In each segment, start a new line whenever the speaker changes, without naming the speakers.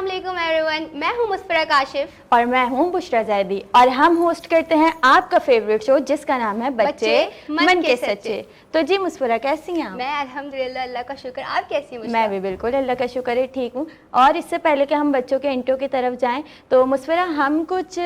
अस्सलाम वालेकुम एवरीवन, मैं हूं मुस्फरा काशिफ
और मैं हूं बुशरा जैदी और हम होस्ट करते हैं आपका फेवरेट शो जिसका नाम है बच्चे मन के सच्चे। तो जी मुस्फरा कैसी हैं आप?
मैं अल्हम्दुलिल्लाह, अल्लाह का शुक्र। आप कैसी हैं?
मैं भी बिल्कुल अल्लाह का शुक्र है ठीक हूँ। और इससे पहले कि हम बच्चों के इंट्रो की तरफ जाएं तो मुस्फरा हम कुछ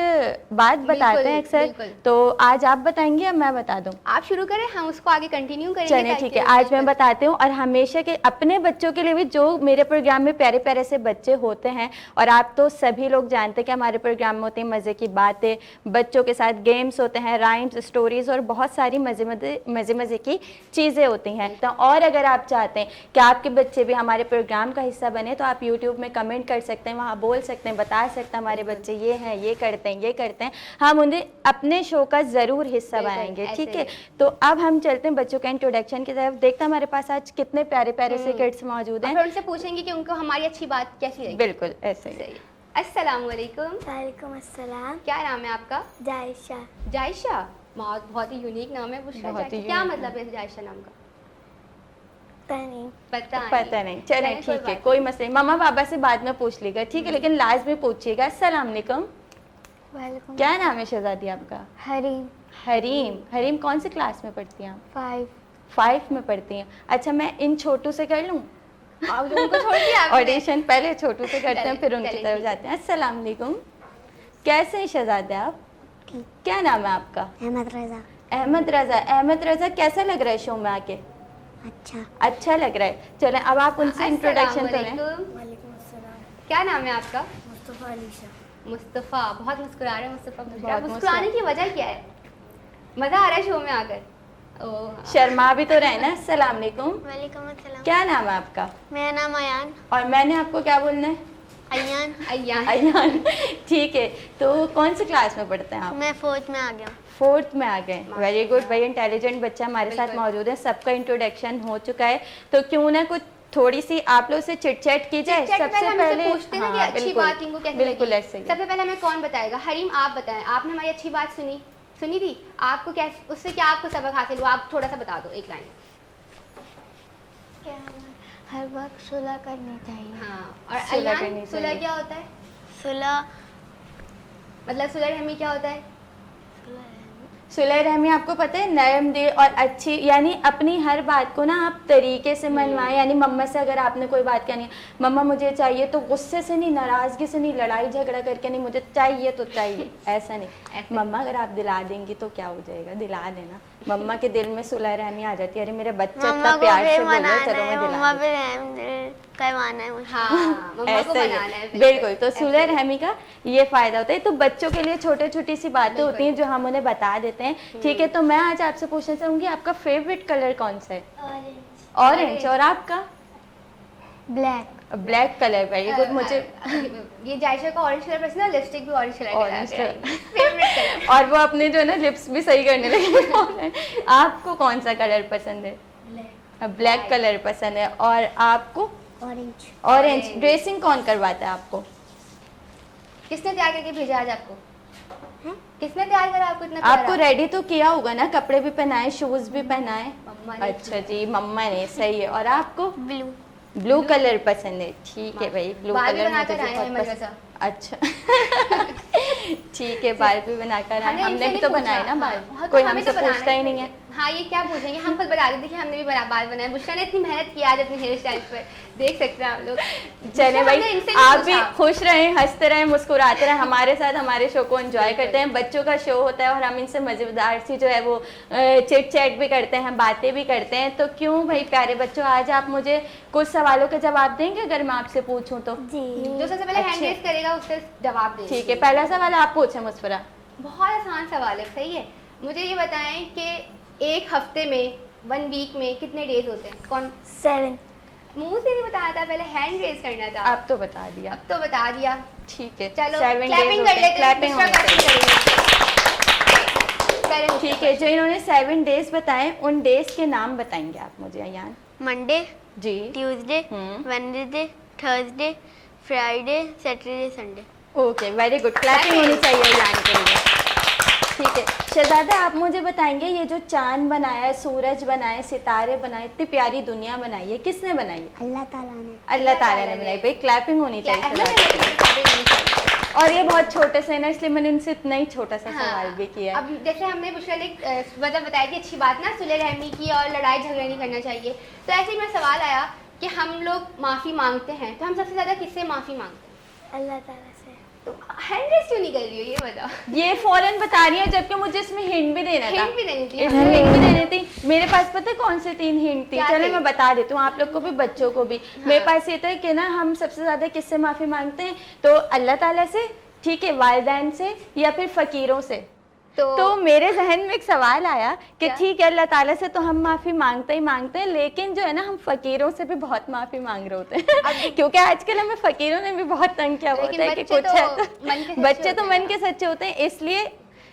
बात बताते हैं अक्सर, तो आज आप बताएंगे या मैं बता दूं?
आप शुरू करें, हम उसको आगे कंटिन्यू करेंगे।
चलिए ठीक है, आज मैं बताती हूँ। और हमेशा के अपने बच्चों के लिए भी जो मेरे प्रोग्राम में प्यारे प्यारे से बच्चे होते हैं, और आप तो सभी लोग जानते हैं कि हमारे प्रोग्राम में होती हैं मज़े की बातें, बच्चों के साथ गेम्स होते हैं, राइम्स, स्टोरीज और बहुत सारी मज़े की चीज़ें होती हैं। तो और अगर आप चाहते हैं कि आपके बच्चे भी हमारे प्रोग्राम का हिस्सा बने तो आप यूट्यूब में कमेंट कर सकते हैं, वहाँ बोल सकते हैं, बता सकते हैं हमारे बच्चे ये हैं, ये करते हैं, ये करते हैं। हम उन्हें अपने शो का ज़रूर हिस्सा बनाएंगे, ठीक है। तो अब हम चलते हैं बच्चों के इंट्रोडक्शन की तरफ। देखते हैं हमारे पास आज कितने प्यारे प्यारे से किड्स मौजूद हैं।
उनसे पूछेंगे कि उनको हमारी अच्छी बात कैसी लगी।
बिल्कुल ऐसे ही।
अस्सलाम वालेकुम।
वालेकुम अस्सलाम।
क्या नाम है आपका?
जायशा।
जायशा, बहुत ही यूनिक नाम है। क्या मतलब है जायशा नाम का?
पता नहीं। चलें ठीक है, कोई मसला नहीं। मम्मा पापा से बाद में पूछ लीजिएगा, ठीक है, लेकिन लास्ट में पूछिएगा। अस्सलाम वालेकुम।
वालेकुम।
क्या नाम है शहजादी आपका?
हरीम।
हरीम। हरीम कौन सी क्लास में पढ़ती हैं आप?
5
में पढ़ती हैं। अच्छा, मैं इन छोटू से कर लूँ
उनको छोड़ दिया आपने?
ऑडिशन पहले छोटू से करते हैं, फिर उनकी तरफ जाते हैं। अस्सलाम वालेकुम। कैसे हैं शहजादे आप? क्या नाम है आपका?
अहमद रजा।
अहमद रजा। अहमद रजा, कैसा लग रहा है शो में आके? अच्छा लग रहा है। चलें अब आप उनसे इंट्रोडक्शन करें।
वालेकुम अस्सलाम।
क्या नाम है आपका?
मुस्तफ़ा अलीशा।
मुस्तफ़ा, बहुत मुस्कुरा रहे हैं मुस्तफ़ा। मुस्कुराने की वजह क्या है? मज़ा आ रहा है शो में आकर?
शर्मा भी तो रहे ना। अस्सलाम वालेकुम।
वालेकुम अस्सलाम।
क्या नाम है आपका?
मेरा नाम अयान।
और मैंने आपको क्या बोलना है?
अयान।
अयान। ठीक है, तो कौन सी क्लास में पढ़ते हैं आप?
मैं 4th में आ गया।
4th में आ गए। वेरी गुड, भाई इंटेलिजेंट बच्चा हमारे साथ मौजूद है। सबका इंट्रोडक्शन हो चुका है, तो क्यों ना कुछ थोड़ी सी आप लोग से चिट चैट की जाए। सबसे पहले
पूछते हैं कि अच्छी बात इनको कैसे
बिल्कुल
लगी।
ऐसे ही।
सबसे पहले हमें कौन बताएगा? हरीम, आप बताएं। आपने हमारी अच्छी बात सुनी थी, आपको कैसे, उससे क्या आपको सबक हासिल हुआ? आप थोड़ा सा बता दो, एक लाइन।
क्या हर वक्त सुलह करनी चाहिए।
हाँ, और अयान, सुलह क्या होता है?
सुलह
मतलब सुलह रहमी क्या होता है?
सुलह रहमी आपको पता है, नरम दिल और अच्छी, यानी अपनी हर बात को ना आप तरीके से मनवाएं। यानी मम्मा से अगर आपने कोई बात कहनी है, मम्मा मुझे चाहिए, तो गुस्से से नहीं, नाराज़गी से नहीं, लड़ाई झगड़ा करके नहीं, मुझे चाहिए तो चाहिए, ऐसा नहीं। मम्मा अगर आप दिला देंगी तो क्या हो जाएगा, दिला देना। मम्मा के दिल में सुलह रहमी आ जाती है, अरे मेरे बच्चा इतना प्यार से बोल रहा है, चलो मैं दिला
करवाना है मुझे।
हाँ,
ऐसा ही बिल्कुल। तो सुलह रहमी का ये फायदा होता है। तो बच्चों के लिए छोटी सी बातें होती हैं जो हम उन्हें बता देते हैं, ठीक है। तो मैं आज आपसे पूछना चाहूंगी, आपका फेवरेट कलर कौन सा है? ऑरेंज। और आपका? Black colour. Very good. मुझे
ये जायशा का ऑरेंज कलर पसंद है, लिपस्टिक भी ऑरेंज कलर।
और वो अपने जो है ना लिप्स भी सही करने लगे। आपको कौन सा कलर पसंद है? ब्लैक कलर पसंद है। और आपको? ऑरेंज। ड्रेसिंग कौन करवाता है आपको?
किसने तैयार करके भेजा आज आपको? किसने तैयार करा आपको इतना?
आपको रेडी तो किया होगा ना, कपड़े भी पहनाए, शूज भी पहनाए? अच्छा जी, मम्मा ने। सही है। और आपको? ब्लू कलर पसंद है, ठीक है भाई। ब्लू कलर मुझे बहुत पसंद। अच्छा ठीक है, बाल भी बनाकर आए। हमने भी तो बनाए ना बाल, कोई हमसे पूछता ही नहीं है।
हाँ, ये क्या पूछेंगे, हम खुद बता देते कि हमने भी बाल बनाए। बुशरा ने इतनी मेहनत की आज अपनी हेयर स्टाइल पर, देख सकते हैं आप लोग।
चले भाई, आप भी खुश रहें, हंसते रहें, मुस्कुराते रहें, हमारे साथ हमारे शो को एंजॉय करते हैं। बच्चों का शो होता है और हम इनसे मज़ेदार सी जो है वो चिट चैट भी करते हैं, बातें भी करते हैं। तो क्यों भाई प्यारे बच्चों, आज आप मुझे कुछ सवालों के जवाब देंगे अगर मैं आपसे पूछूं तो?
जो सबसे पहले हैंड रेज करेगा उससे जवाब देंगे।
ठीक है, पहला सवाल आप पूछें मुस्फरा।
बहुत आसान सवाल है, सही है। मुझे ये बताएं कि एक हफ्ते में, 1 वीक में कितने डेज होते हैं? कौन?
7।
मुंह से नहीं बताया था, पहले हैंड रेज करना था।
अब तो बता दिया।
अब तो बता दिया,
ठीक है।
चलो
7
क्लैपिंग कर लेते हैं।
क्लैपिंग ठीक है। जो इन्होंने 7 डेज बताए, उन डेज के नाम बताएंगे आप मुझे अयान?
मंडे
जी,
Tuesday Wednesday Thursday Friday Saturday Sunday.
Okay, very good. Clapping होनी चाहिए अयान के लिए। ठीक है शहजादा, आप मुझे बताएंगे ये जो चांद बनाया है, सूरज बनाए, सितारे बनाए, इतनी प्यारी दुनिया बनाई है, किसने बनाई है?
अल्लाह ताला ने।
अल्लाह ताला ने बनाई। भाई क्लैपिंग होनी
क्या
चाहिए
अहमद
शहजादा
है?
की। और ये बहुत छोटे से ना, इसलिए मैंने इनसे इतना ही छोटा सा
हाँ,
सवाल भी किया है।
अब जैसे हमने बुशरा ने मतलब बताया कि अच्छी बात ना सुलह रहमी की और लड़ाई झगड़ा नहीं करना चाहिए, तो ऐसे ही मेरा सवाल आया कि हम लोग माफ़ी मांगते हैं तो हम सबसे ज़्यादा किससे माफ़ी मांगते हैं?
अल्लाह ताला से।
तो हैंड रेस क्यों नहीं कर रही हो ये बताओ?
ये फौरन बता रही है, जबकि मुझे इसमें हिंट भी देना था।
हिंट भी देनी थी।
इसमें हिंट भी देनी थी। मेरे पास पता है कौन से 3 हिंट थी?
क्या
चलो
थे?
मैं बता देती हूँ आप लोग को भी, बच्चों को भी। मेरे पास ये था कि ना हम सबसे ज्यादा किससे माफी मांगते हैं, तो अल्लाह ताला से, ठीक है, वालिदैन से, या फिर फकीरों से। तो मेरे जहन में एक सवाल आया कि
क्या?
ठीक है अल्लाह ताला से तो हम माफ़ी मांगते ही मांगते हैं, लेकिन जो है ना हम फ़कीरों से भी बहुत माफ़ी मांग रहे होते हैं क्योंकि आजकल हमें फ़कीरों ने भी बहुत तंग किया हुआ होता है कि कुछ है तो बच्चे तो मन के सच्चे होते हैं। इसलिए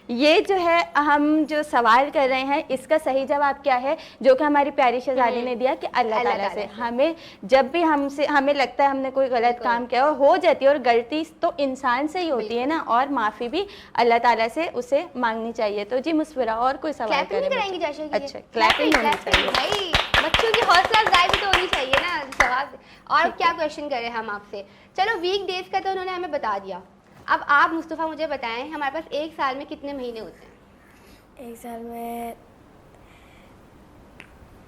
ये जो है हम जो सवाल कर रहे हैं इसका सही जवाब क्या है, जो कि हमारी प्यारी शहजादी ने दिया कि अल्लाह ताला से। हमें जब भी हमें लगता है हमने कोई गलत काम किया और हो जाती है, और गलती तो इंसान से ही होती है ना, और माफ़ी भी अल्लाह ताला से उसे मांगनी चाहिए। तो जी मुस्फिरा, और कोई सवाल
क्लैपिंग
करें?
नहीं कराएंगी जैसे कि?
अच्छा, क्लैपिंग होनी चाहिए
भाई, बच्चों की हौसला अफजाई भी तो होनी चाहिए ना सवाल। और क्या क्वेश्चन करें हम आपसे? चलो वीक डेज का तो उन्होंने हमें बता दिया। अब आप मुस्तफ़ा मुझे बताएं, हमारे पास एक साल में कितने महीने होते हैं?
एक साल में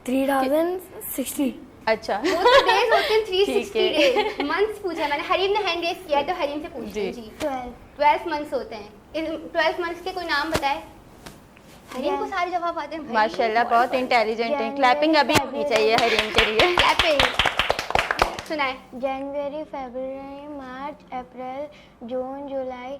3060।
अच्छा
वो तो डेज होते हैं 360
ठीक है।
डेज। मंथ्स पूछा मैंने, हरीम ने हैंड रेस किया है तो हरीम से पूछते हैं
जी।
जी।
12।
12 मंथ्स होते हैं। इन 12 मंथ्स के कोई नाम बताए? हरीम को सारे जवाब आते हैं भाई।
माशाल्लाह, बहुत इंटेलिजेंट है। क्लैपिंग अभी होनी चाहिए हरीम के लिए।
क्लैपिंग सुनाए।
जनवरी, फरवरी, मार्च, अप्रैल, जून, जुलाई,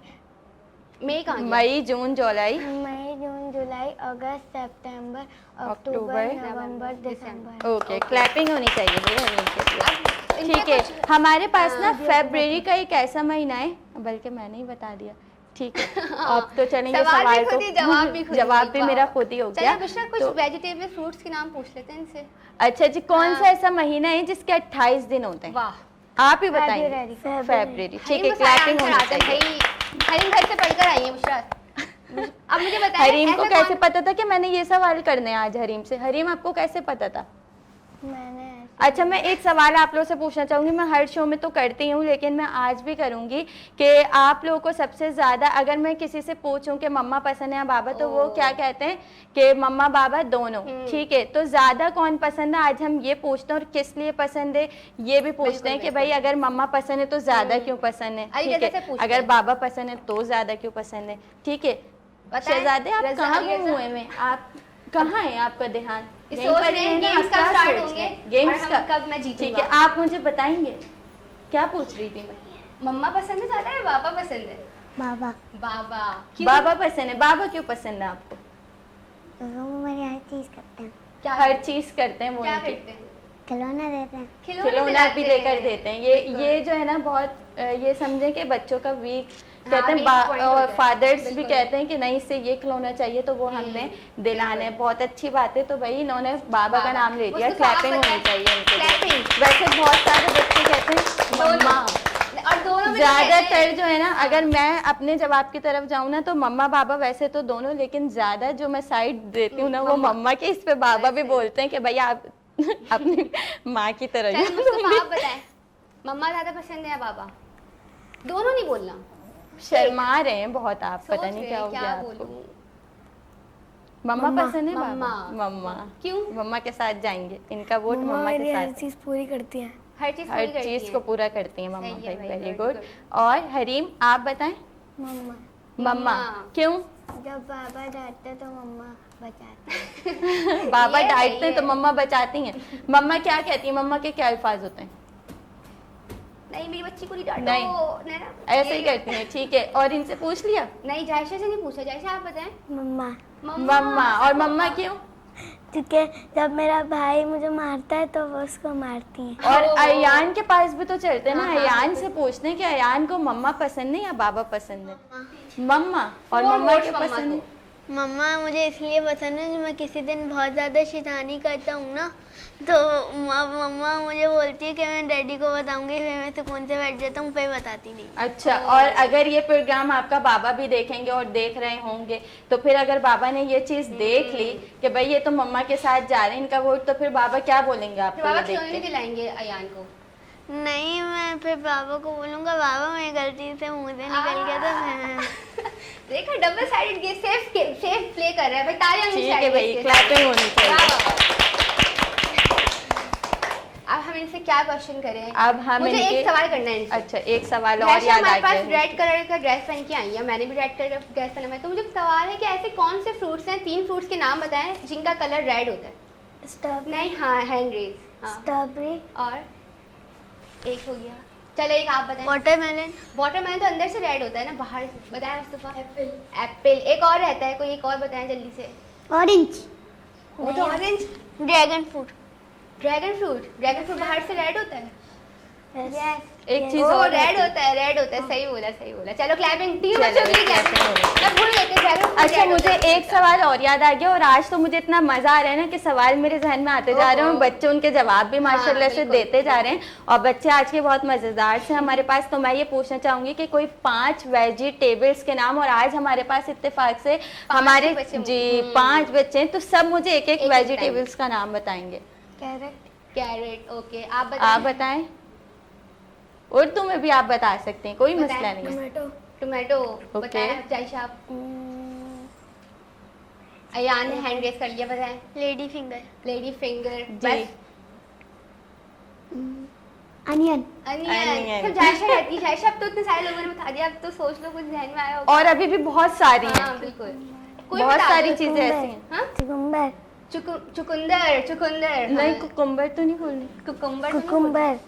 मई कहाँ गया?
मई, जून, जुलाई,
मई, जून, जुलाई, अगस्त, सितंबर,
अक्टूबर,
अक्टूबर, नवंबर, दिसंबर।
ओके क्लैपिंग होनी चाहिए भाई हरीम के लिए।
अब इनके
ठीक है,
कुछ-
हमारे पास ना फरवरी का एक ऐसा महीना है, बल्कि मैंने ही बता दिया। ठीक है, अब तो चलेंगे
सवाल भी
सवाल
खुद ही, जवाब भी खुद ही।
जवाब भी
वाह।
मेरा खुद ही हो गया।
चलो बुशरा, कुछ
तो
वेजिटेबल फ्रूट्स के नाम पूछ लेते हैं इनसे।
अच्छा जी, कौन
हाँ।
सा ऐसा महीना है जिसके 28 दिन होते हैं?
वाह,
आप ही बताइए।
February,
फरवरी, ठीक है,
हरीम को सारे
क्लैपिंग
आंसर
होनी
आते हैं
चाहिए।
भाई। हरीम घर से पढ़कर आई है बुशरा। अब मुझे बताएं,
हरीम को
ऐसा
कैसे
कौन-
पता था कि मैंने ये सवाल करने हैं आज हरीम से? हरीम आपको कैसे पता था?
मैंने
अच्छा, मैं एक सवाल आप लोगों से पूछना चाहूँगी। मैं हर शो में तो करती हूँ, लेकिन मैं आज भी करूँगी कि आप लोगों को सबसे ज़्यादा अगर मैं किसी से पूछूं कि मम्मा पसंद है या बाबा, तो वो क्या कहते हैं कि मम्मा बाबा दोनों। ठीक है, तो ज़्यादा कौन पसंद है आज हम ये पूछते हैं, और किस लिए पसंद है ये भी पूछते हैं कि भाई अगर मम्मा पसंद है तो ज़्यादा क्यों पसंद है,
अरे
ठीक
जैसे
है,
पूछते
अगर
हैं।
बाबा पसंद है तो ज़्यादा क्यों पसंद है। ठीक है
बताएं,
शहजादे, आप
रज़ा,
कहाँ
ये
गुम हुए में? आप कहाँ है? आपका ध्यान यहीं
सोच
पर
रहे
ही
हैं
है ना?
गेम्स
आप
कब
क्या
स्टार्ट
सोच
होंगे
रहे हैं? गेम्स
और
का
हम कब मैं
ठीक
जीतूंगा।
है, आप मुझे बताएंगे क्या पूछ रही थी मैं?
मम्मा पसंद है ज्यादा या पापा पसंद है?
बाबा,
बाबा क्यों?
बाबा पसंद है। बाबा क्यों पसंद है आपको?
वो मेरी हर चीज करते हैं।
क्या
हर चीज करते हैं वो
क्या
उनकी।
करते हैं?
खिलौना देते हैं।
खिलौना
दिलाते
भी देकर
हैं।
देते हैं। ये जो है ना बहुत ये समझे कि बच्चों का वीक कहते हैं
weak point होता
और
है।
फादर्स भी
बिल्कुल।
कहते हैं कि नहीं इससे ये खिलौना चाहिए तो वो हमने दिलाना है। बहुत अच्छी बात है। तो भाई इन्होंने बाबा का नाम ले दिया।
मुस्तफा, आप
क्लैपिंग होनी
बताएं।
चाहिए उनके लिए।
Clapping।
वैसे बहुत सारे बच्चे कहते हैं
दोनों।
मम्मा।
और दोनों में तो कहते
ज्यादातर
हैं-
जो है ना, अगर मैं अपने जवाब की तरफ जाऊँ ना तो मम्मा बाबा वैसे तो दोनों, लेकिन ज्यादा जो मैं साइड देती हूँ ना वो मम्मा की। इस पे बाबा भी बोलते हैं कि भाई आप अपनी माँ की तरह ही
चलो मुस्तफा, आप बताएं, मम्मा ज्यादा पसंद है या बाबा? दोनों नहीं बोलना।
शर्मा रहे हैं बहुत आप,
सोच
पता नहीं
रहे
क्या
हैं,
हो
क्या
गया आपको।
बोलूं?
मम्मा पसंद है
मम्मा।
बाबा? मम्मा।
क्यों?
मम्मा के साथ जाएंगे, इनका वोट
मम्मा
मम्मा
मेरी
के
हर
साथ।
चीज पूरी करती हैं।
हर चीज
हर
पूरी करती
चीज
हैं।
को पूरा करती हैं मम्मा।
सही है
भाई
भाई,
वेरी
very
गुड।
good।
और हरीम आप बताएं?
मम्मा,
मम्मा क्यों?
जब बाबा डांटते तो मम्मा बचाते।
बाबा
ये
डांटते
सही
हैं तो
है।
मम्मा बचाती हैं। मम्मा क्या कहती है? मम्मा के क्या अल्फाज होते हैं?
नहीं मेरी बच्ची को नहीं डांटो।
नहीं।
ना
ऐसे ही करती हैं। ठीक है, और इनसे पूछ लिया?
नहीं, जायशा से नहीं पूछा। जायशा आप बताएं।
मम्मा,
मम्मा। और मम्मा क्यों?
क्योंकि जब मेरा भाई मुझे मारता है तो वो उसको मारती हैं।
और अयान के पास भी तो चलते हैं ना, अयान से पूछते हैं कि अयान को मम्मा पसंद है या बाबा पसंद है? मम्मा। और
Four
मम्मा
votes
के
मम्मा
पसंद है?
को।
मम्मा मुझे इसलिए पसंद है कि मैं किसी दिन बहुत ज़्यादा शैतानी करता हूँ ना, तो मम्मा मुझे बोलती है कि मैं डैडी को बताऊंगी, फिर मैं सुकून से बैठ जाता हूँ, फिर बताती नहीं।
अच्छा, और अगर ये प्रोग्राम आपका बाबा भी देखेंगे और देख रहे होंगे, तो फिर अगर बाबा ने ये चीज देख ली कि भाई ये तो मम्मा के साथ जा रहे हैं इनका वोट, तो फिर बाबा क्या बोलेंगे
फिर
आपको
बाबा
ये देख
खिलौने
के?
दिलाएंगे अयान को।
नहीं, मैं फिर बाबा को बोलूँगा बाबा मेरी गलती से मुँह से निकल गया था, मैं
देखो double sided game, safe play कर रहा है भाई, तालियां होनी
ठीक है
चाहिए
भाई,
इसके
क्लैपिंग होनी
साथ।
चाहिए।
वाह। अब हम इनसे क्या क्वेश्चन करें?
अब हम
मुझे
इनके-
एक सवाल करना है इनसे।
अच्छा, एक सवाल और
जैसे
याद आ
हमारे पास
गया है।
रेड कलर का ड्रेस पहन के आई है, मैंने भी रेड कलर का ड्रेस पहना हुआ है, तो मुझे सवाल है कि ऐसे कौन से फ्रूट्स हैं, 3 फ्रूट्स के नाम बताएं जिनका कलर रेड होता है।
स्ट्रॉबेरी,
नहीं, हाँ, हैंड रेज। हाँ,
स्ट्रॉबेरी,
और एक हो गया। चलो एक आप बताएं।
वाटरमेलन,
वाटरमेलन तो अंदर से रेड होता है ना, बाहर से। बताएं मुस्तफा। एप्पल। एक और रहता है, कोई एक और बताएं जल्दी से।
ऑरेंज,
वो तो orange.
Dragon fruit.
Dragon fruit बाहर से रेड होता है।
यस,
एक चीज
ओ
और
रेड
रहती है।
होता है। सही बोला। चलो क्लैपिंग टीम
चलो,
बच्चों के लिए
clapping हो गई।
मैं भूल गई थी ड्रैगन फ्रूट
अच्छा,
red
मुझे
होता है।
एक सवाल और याद आ गया, और आज तो मुझे इतना मजा आ रहा है ना कि सवाल मेरे जहन में आते जा रहे हैं,
ओहो।
बच्चे उनके जवाब भी माशाल्लाह से
बिल्कुल।
देते जा रहे हैं, और बच्चे आज के बहुत मजेदार से हमारे पास। तो मैं ये पूछना चाहूंगी कि कोई 5 वेजिटेबल्स के नाम, और आज हमारे पास इत्तेफाक से हमारे
बच्चे
जी
हम्म।
5 बच्चे हैं, तो सब मुझे एक
एक
वेजिटेबल्स का नाम बताएंगे।
कैरेट। ओके, आप
आप बताएं। उर्दू में भी आप बता सकते हैं, कोई
बताएं।
मसला नहीं है।
Tomato,
tomato.
ओके।
बताएं जायशा आप। अयान ने हैंड रेस कर लिया, बताएं।
Lady finger,
lady finger.
जी।
बस।
Onion,
onion.
Onion।
सब जायशा रहती है। जायशा, अब तो इतने सारे लोगों ने बता दिया, अब तो सोच लो कुछ ध्यान में आया होगा।
और अभी भी बहुत सारी हैं,
हाँ बिल्कुल। कोई
बहुत
बता
सारी
दो।
चीजें ऐसी हैं।
हाँ?
चुकुम्बर,
चुकंदर।
नहीं, कुकुम्बर तो नहीं बोलनी।
कुकुम्बर,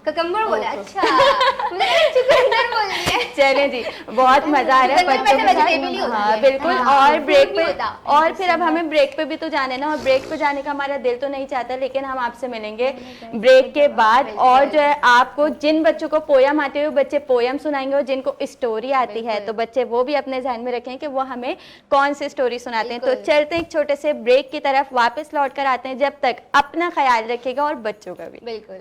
ककम्बर बोला। अच्छा, मुझे लगा चुकंदर बोल रही है।
चले जी, बहुत मजा आ रहा है
चुकंदर
बच्चों
वैसे
के
vegetable ही
साथ।
होती
हाँ
है।
बिल्कुल।
हाँ,
और
fruit
ब्रेक
नहीं
पे,
होता।
और फिर अब हमें ब्रेक पे भी तो जाना है ना, और ब्रेक पे जाने का हमारा दिल तो नहीं चाहता, लेकिन हम आपसे मिलेंगे ब्रेक के बाद। और जो है आपको जिन बच्चों को पोयम आती है वो बच्चे पोयम सुनाएंगे, और जिनको स्टोरी आती है तो बच्चे वो भी अपने ध्यान में रखें कि वो हमें कौन सी स्टोरी सुनाते हैं। तो
बिल्कुल।
चलते हैं एक छोटे से ब्रेक की तरफ, वापस लौट कर आते हैं। जब तक अपना ख्याल रखिएगा और बच्चों का भी।
बिल्कुल।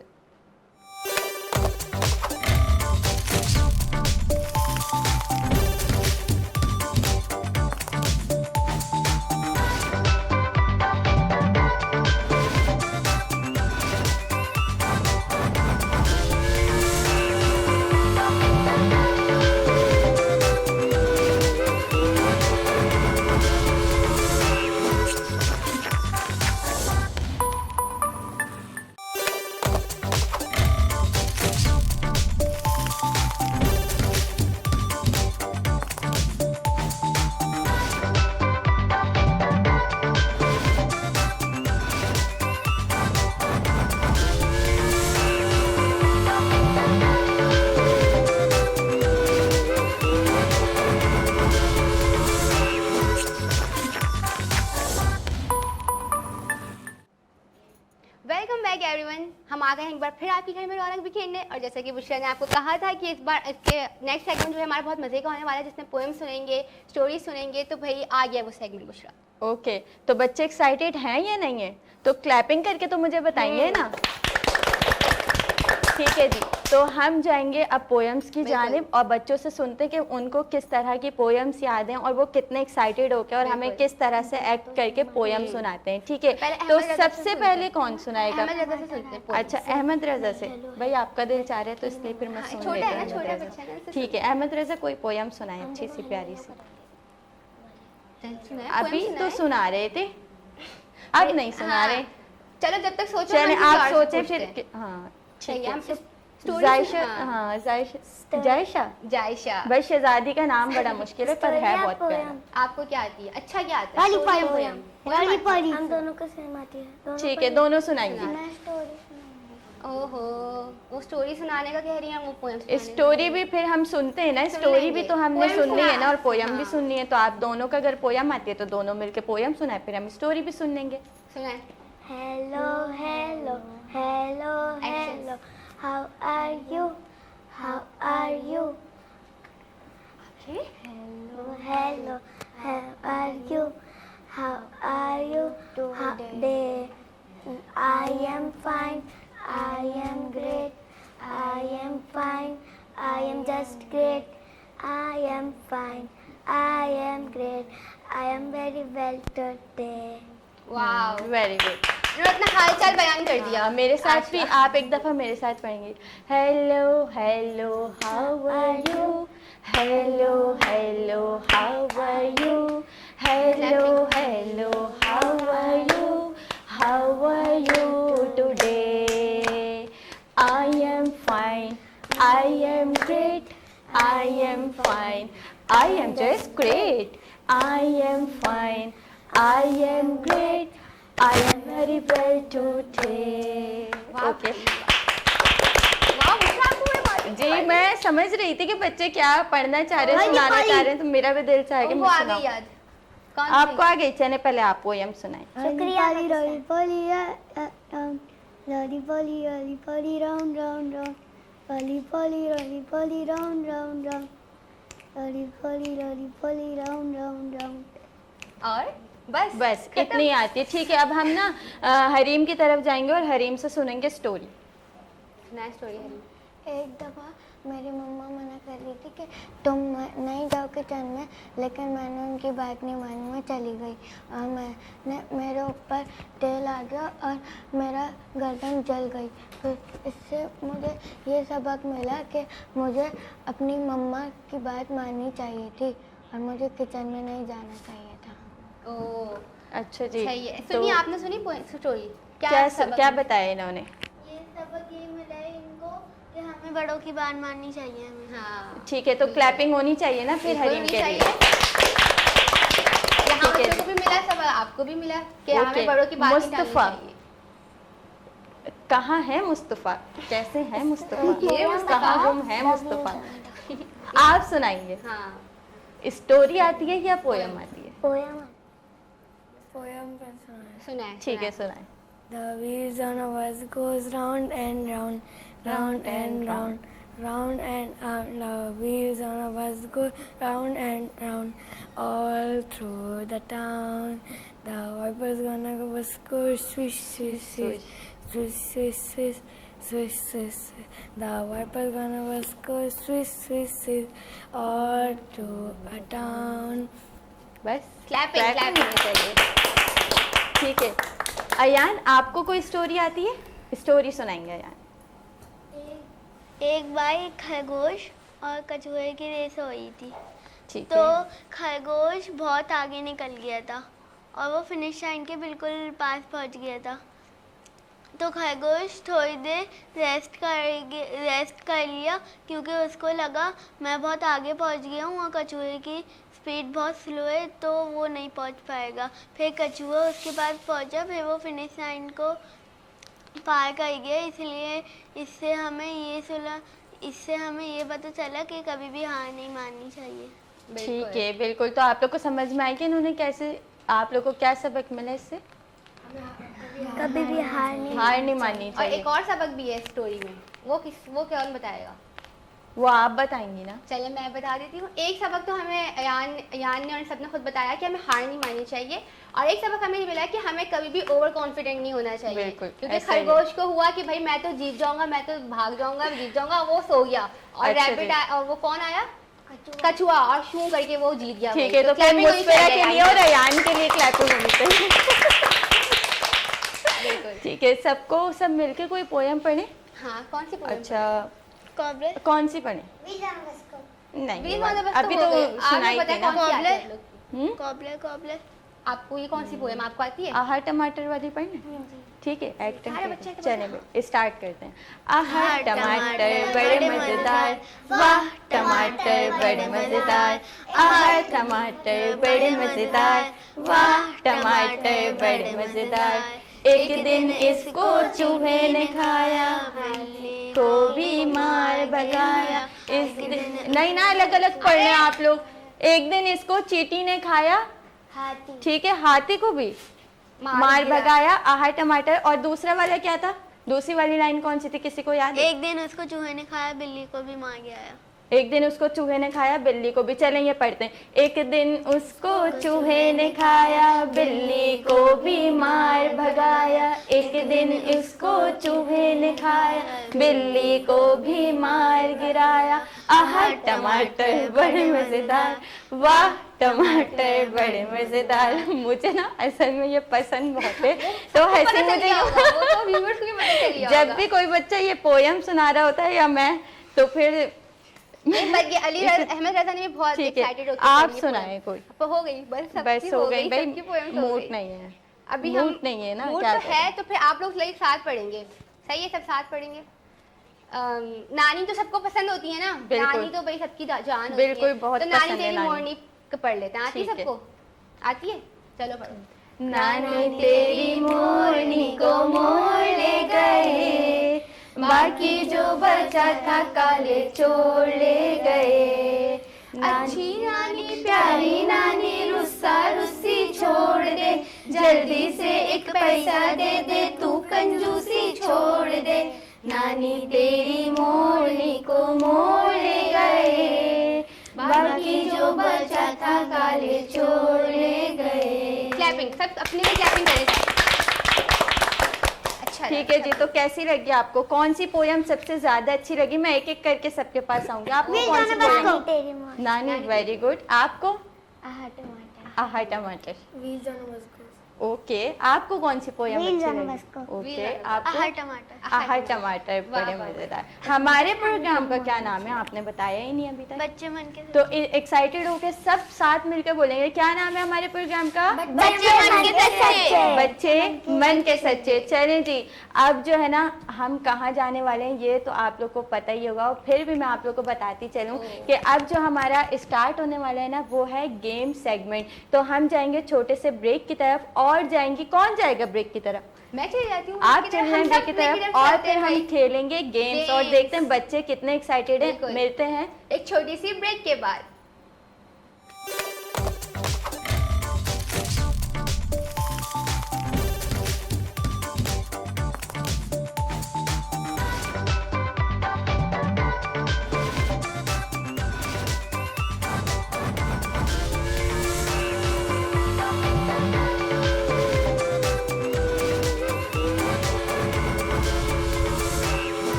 Welcome back everyone. हम आ गए हैं एक बार फिर आपके घर में रौनक बिखेरने, और जैसा कि बुशरा ने आपको कहा था कि इस बार इसके नेक्स्ट सेगमेंट जो है हमारा बहुत मजे का होने वाला है, जिसमें पोएम सुनेंगे, स्टोरी सुनेंगे। तो भाई आ गया वो सेगमेंट बुशरा।
ओके, तो बच्चे एक्साइटेड हैं या नहीं है? तो क्लैपिंग करके तो मुझे बताएंगे ना। ठीक है जी, तो हम जाएंगे अब पोएम्स की जानिब, और बच्चों से सुनते हैं कि उनको किस तरह की पोएम्स याद हैं, और वो कितने एक्साइटेड होकर और हमें किस तरह से एक्ट करके पोएम सुनाते हैं। ठीक है,
पहले
तो
अहमद रज़ा से
सबसे
सुनते
पहले
हैं।
कौन सुनाएगा?
अहमद रज़ा से सुनते हैं poem।
अच्छा, अहमद रज़ा से। भाई आपका दिल चाह रहा है तो इसलिए फिर मैं
हाँ,
सुन
छोटा
लेती
है ना,
हूँ
छोटा
अहमद
बच्चा है ना,
रज़ा।
इससे
ठीक है, अहमद रज़ा कोई पोएम सुनाए अच्छी सी प्यारी सी।
सुनाए,
अभी
poem
तो
सुनाए।
सुना रहे थे, अब नहीं सुना
हाँ,
रहे।
चलो जब तक सोचो
चले
हम
आप
किसी और से
सोचें
पूछते
फिर
हैं।
हाँ
सही
ठीक
है, हम
है।
स्टोरी
जायशा,
हाँ,
हाँ जायशा।
जायशा।
भाई शहजादी का नाम बड़ा मुश्किल है, पर है बहुत प्यारा।
आपको क्या आती है? अच्छा क्या आता है?
वाली
Story या
पोएम,
poem?
वाली
Poem आती है?
हम दोनों को सेम आती है, दोनों
ठीक
को
है, दोनों सुनाएंगे।
मैं स्टोरी सुनाऊंगी।
ओहो, वो स्टोरी सुनाने का कह रही हैं, वो पोएम सुनाने का।
स्टोरी भी फिर हम सुनते हैं ना, स्टोरी भी तो हमने
Poem
सुननी है ना, और
सुना।
पोयम भी
हाँ।
सुननी है। तो आप दोनों का अगर पोयम आती है तो दोनों मिलके पोयम सुनाए, फिर हम स्टोरी भी सुन लेंगे।
सुनाए।
Hello, hello, hello,
Actions.
hello. How are you? How are you?
Okay.
Hello, hello, how are you? great. I am fine. I am great. I am very well today.
वाह,
very good.
इन्होंने अपना हालचाल बयान कर दिया।
मेरे साथ भी आप एक दफा मेरे साथ पढ़ेंगे। Hello hello how are you, hello hello how are you, hello hello how are you today. I am fine, I am great, I am fine, I am just great, I am fine, I am great, I am very well today.
Okay.
Okay.
वाह, मुझे आपको ये बात
जी मैं समझ रही थी कि बच्चे क्या पढ़ना चाह रहे हैं, सुनाना चाह रहे हैं, तो मेरा भी दिल चाह कि
वो
मैं
आ गई
सुनाऊं।
याद। कौन
आपको आ गई, चले पहले आप पोयम सुनाएं।
शुक्रिया। रोली पोली रोली पोली राउंड राउंड राउंड, रोली पोली राउंड राउंड राउंड, रोली पोली राउंड राउंड राउंड।
और बस
बस इतनी आती है। ठीक है, अब हम ना हरीम की तरफ जाएंगे और हरीम से सुनेंगे स्टोरी।
नया स्टोरी है।
एक दफ़ा मेरी मम्मा मना कर रही थी कि तुम नहीं जाओ किचन में, लेकिन मैंने उनकी बात नहीं मानी, मैं चली गई और मेरे ऊपर तेल आ गया और मेरा गर्दन जल गई। फिर इससे मुझे ये सबक मिला कि मुझे अपनी मम्मा की बात माननी चाहिए थी और मुझे किचन में नहीं जाना चाहिए था।
ओ
अच्छा जी,
सही है।
तो
सुनिए, आपने सुनी स्टोरी?
क्या बताया इन्होंने?
ये सबक ये मिला है इनको कि हमें बड़ों की बात माननी चाहिए हमें।
हाँ,
ठीक है, तो क्लैपिंग होनी चाहिए ना फिर हरीम के लिए।
यहाँ
ठीक है।
बच्चों को भी मिला सब, आपको भी मिला कि
ओके।
हमें बड़ों की बात नहीं टालनी
मुस्तफ़ा।
चाहिए।
कहाँ है मुस्तफ़ा, कैसे है मुस्तफ़ा,
ये मुस्तफ़ा।
कहाँ गुम है मुस्तफ़ा? आप सुनाइए।
हाँ,
स्टोरी आती है या पोयम आती है?
Poem
Poem can sunaye.
सुनाए।
ठीक है, सुनाए।
The wheels on a bus goes round and round, round and round, round and round. The wheels on a bus go round and round, all through the town. The wipers gonna go bus go swish, swish, swish, swish, swish, swish, swish, swish, swish. The wipers gonna bus go swish, swish, swish, all through a town.
बस
Clapping, clapping.
चाहिए। ठीक है, अयान आपको कोई story आती है? Story सुनाएंगे अयान।
एक बार एक खरगोश और कछुए की रेस हो रही थी।
ठीक
तो
है।
खरगोश बहुत आगे निकल गया था और वो फिनिश लाइन के बिल्कुल पास पहुंच गया था। तो खरगोश थोड़ी देर रेस्ट कर लिया क्योंकि उसको लगा मैं बहुत आगे पहुंच गया हूँ और कछुए की स्पीड बहुत स्लो है तो वो नहीं पहुंच पाएगा। फिर कछुआ उसके पास पहुंचा, फिर वो फिनिश लाइन को पार कर गया। इसलिए इससे हमें ये पता चला कि कभी भी हार नहीं माननी चाहिए।
ठीक है, बिल्कुल। तो आप लोग को समझ में आई कि इन्होंने कैसे, आप लोग को क्या सबक मिला इससे?
कभी भी हार
नहीं माननी
और
चाहिए।
एक और सबक भी है स्टोरी में, वो कौन बताएगा?
वो आप बताएंगी ना?
चलिए मैं बता देती हूँ। एक सबक तो हमें यान ने और सबने खुद बताया कि हमें हार नहीं माननी चाहिए, और एक सबक हमें ये मिला कि हमें कभी भी ओवर कॉन्फिडेंट नहीं होना चाहिए।
बिल्कुल,
क्योंकि
ऐसा ही है।
खरगोश को हुआ कि भाई मैं तो जीत जाऊंगा, मैं तो भाग जाऊंगा, जीत जाऊंगा, वो सो गया और
अच्छा
रैबिट
जी।
और वो कौन आया, कछुआ, और शू करके वो जीत गया।
ठीक
भाई।
है, तो फिर
clapping होनी
मुस्फिरा
चाहिए
के लिए
यार।
और अयान के लिए क्लैपिंग होनी चाहिए।
बिल्कुल।
ठीक है, सबको सब मिलके कोई पोयम पढ़े।
हाँ, कौन सी पोएम?
अच्छा, कौन सी पढ़े? नहीं,
बीस
ये
वाला
वाली।
बस तो
अभी
हो
तो
गए। आपने
सुनाई
बताया
थी ना।
कौन सी आती है आप लोग की?
कॉबले
आपको ये कौन सी पोएम आपको आती है?
आहा टमाटर वाली पढ़ने। ठीक है, एक्टिंग
सारे बच्चे के
चले स्टार्ट करते हैं। आहा टमाटर बड़े मजेदार, वाह टमाटर बड़े मजेदार, आहा टमाटर बड़े मजेदार, वाह टमाटर बड़े मजेदार। एक दिन इसको चूहे ने खाया, तो भी मार भगाया। इस दिन नहीं ना, अलग अलग पढ़ने आप लोग। एक दिन इसको चींटी ने खाया,
हाथी।
ठीक है, हाथी को भी मार
दिया।
भगाया। आहा टमाटर। और दूसरा वाला क्या था? दूसरी वाली लाइन कौन सी थी, किसी को याद है?
एक दिन उसको चूहे ने खाया, बिल्ली को भी मार गया।
एक दिन उसको चूहे ने खाया, बिल्ली को भी। चलें ये पढ़ते हैं। एक दिन उसको चूहे ने खाया, बिल्ली को भी मार भगाया। एक दिन उसको चूहे ने खाया, बिल्ली को भी मार गिराया। आहा टमाटर बड़े मजेदार, वाह टमाटर बड़े मजेदार। मुझे ना असल में ये पसंद बहुत है, तो
पता
हंसी
चल
मुझे
गया होगा, वो तो व्यूअर्स को भी पता चल गया
जब
होगा।
भी कोई बच्चा ये पोयम सुना रहा होता है या मैं, तो फिर
नहीं, पर ये अली अहमद रजा ने भी बहुत
ठीक है,
एक्साइटेड होकर
आप
पढ़ी ये
सुनाएं
poem।
कोई।
तो हो गई बस,
बस
सबकी
हो गई भाई,
सबकी poems हो
मूड
गई।
नहीं है।
अभी
मूड
हम
नहीं है ना,
मूड
क्या
तो
करें?
है, तो फिर आप लोग लाइक साथ पढ़ेंगे। सही है, सब साथ पढ़ेंगे। नानी तो सबको पसंद होती है ना,
बिल्कुल।
नानी तो भाई सबकी जान होती है।
बिल्कुल, बहुत
तो नानी
पसंद है
तेरी
नानी।
मोरनी को पढ़ लेते हैं। आती है
ठीक है।
सबको? आती है, चलो पढ़ो।
नानी तेरी मोरनी को मोर ले गए, बाकी जो बचा था काले चोर ले गए।
अच्छी नानी
प्यारी नानी रुस्सा रुस्सी छोड़ दे, जल्दी से एक पैसा दे दे, तू कंजूसी छोड़ दे। नानी तेरी मोरनी को मोर ले गए, बाकी जो बचा था काले चोर ले गए।
क्लैपिंग, सब अपने लिए क्लैपिंग करें। अच्छा
ठीक है जी, तो कैसी लगी आपको? कौन सी पोयम सबसे ज्यादा अच्छी लगी? मैं एक एक करके सबके पास आऊंगी। आपको कौन सी पोयम?
तेरी मोर
नानी, वेरी गुड। आपको?
आहा टमाटर
आहा टमाटर।
Wheels on a bus goes.
Okay, आपको कौन सी पोयम
Wheels
अच्छी
on a
लगी?
bus go.
Okay,
Wheels on a-
आपको?
आहा टमाटर
आहा टमाटर,
वाह,
बड़े
वाह,
मजेदार। हमारे प्रोग्राम का क्या नाम है, आपने बताया ही नहीं अभी तक।
बच्चे मन के
तो एक्साइटेड होके सब साथ मिलकर बोलेंगे, क्या नाम है हमारे प्रोग्राम का?
बच्चे मन के सच्चे
बच्चे मन के सच्चे। चलें जी, अब जो है ना हम कहाँ जाने वाले हैं ये तो आप लोग को पता ही होगा, और फिर भी मैं आप लोग को बताती चलूँ कि अब जो हमारा स्टार्ट होने वाला है ना, वो है गेम सेगमेंट। तो हम जाएंगे छोटे से ब्रेक की तरफ, और जाएंगे, कौन जाएगा ब्रेक की तरफ?
मैं चली जाती हूँ
आप
ब्रेक
चल
की
रहे हैं
तरफ,
ब्रेक की
हम सब
तरफ, और
चलते
फिर
हैं
हम
भाई।
खेलेंगे गेम्स और
Games।
देखते हैं बच्चे कितने एक्साइटेड हैं।
बिल्कुल।
मिलते हैं।
एक छोटी सी ब्रेक के बाद।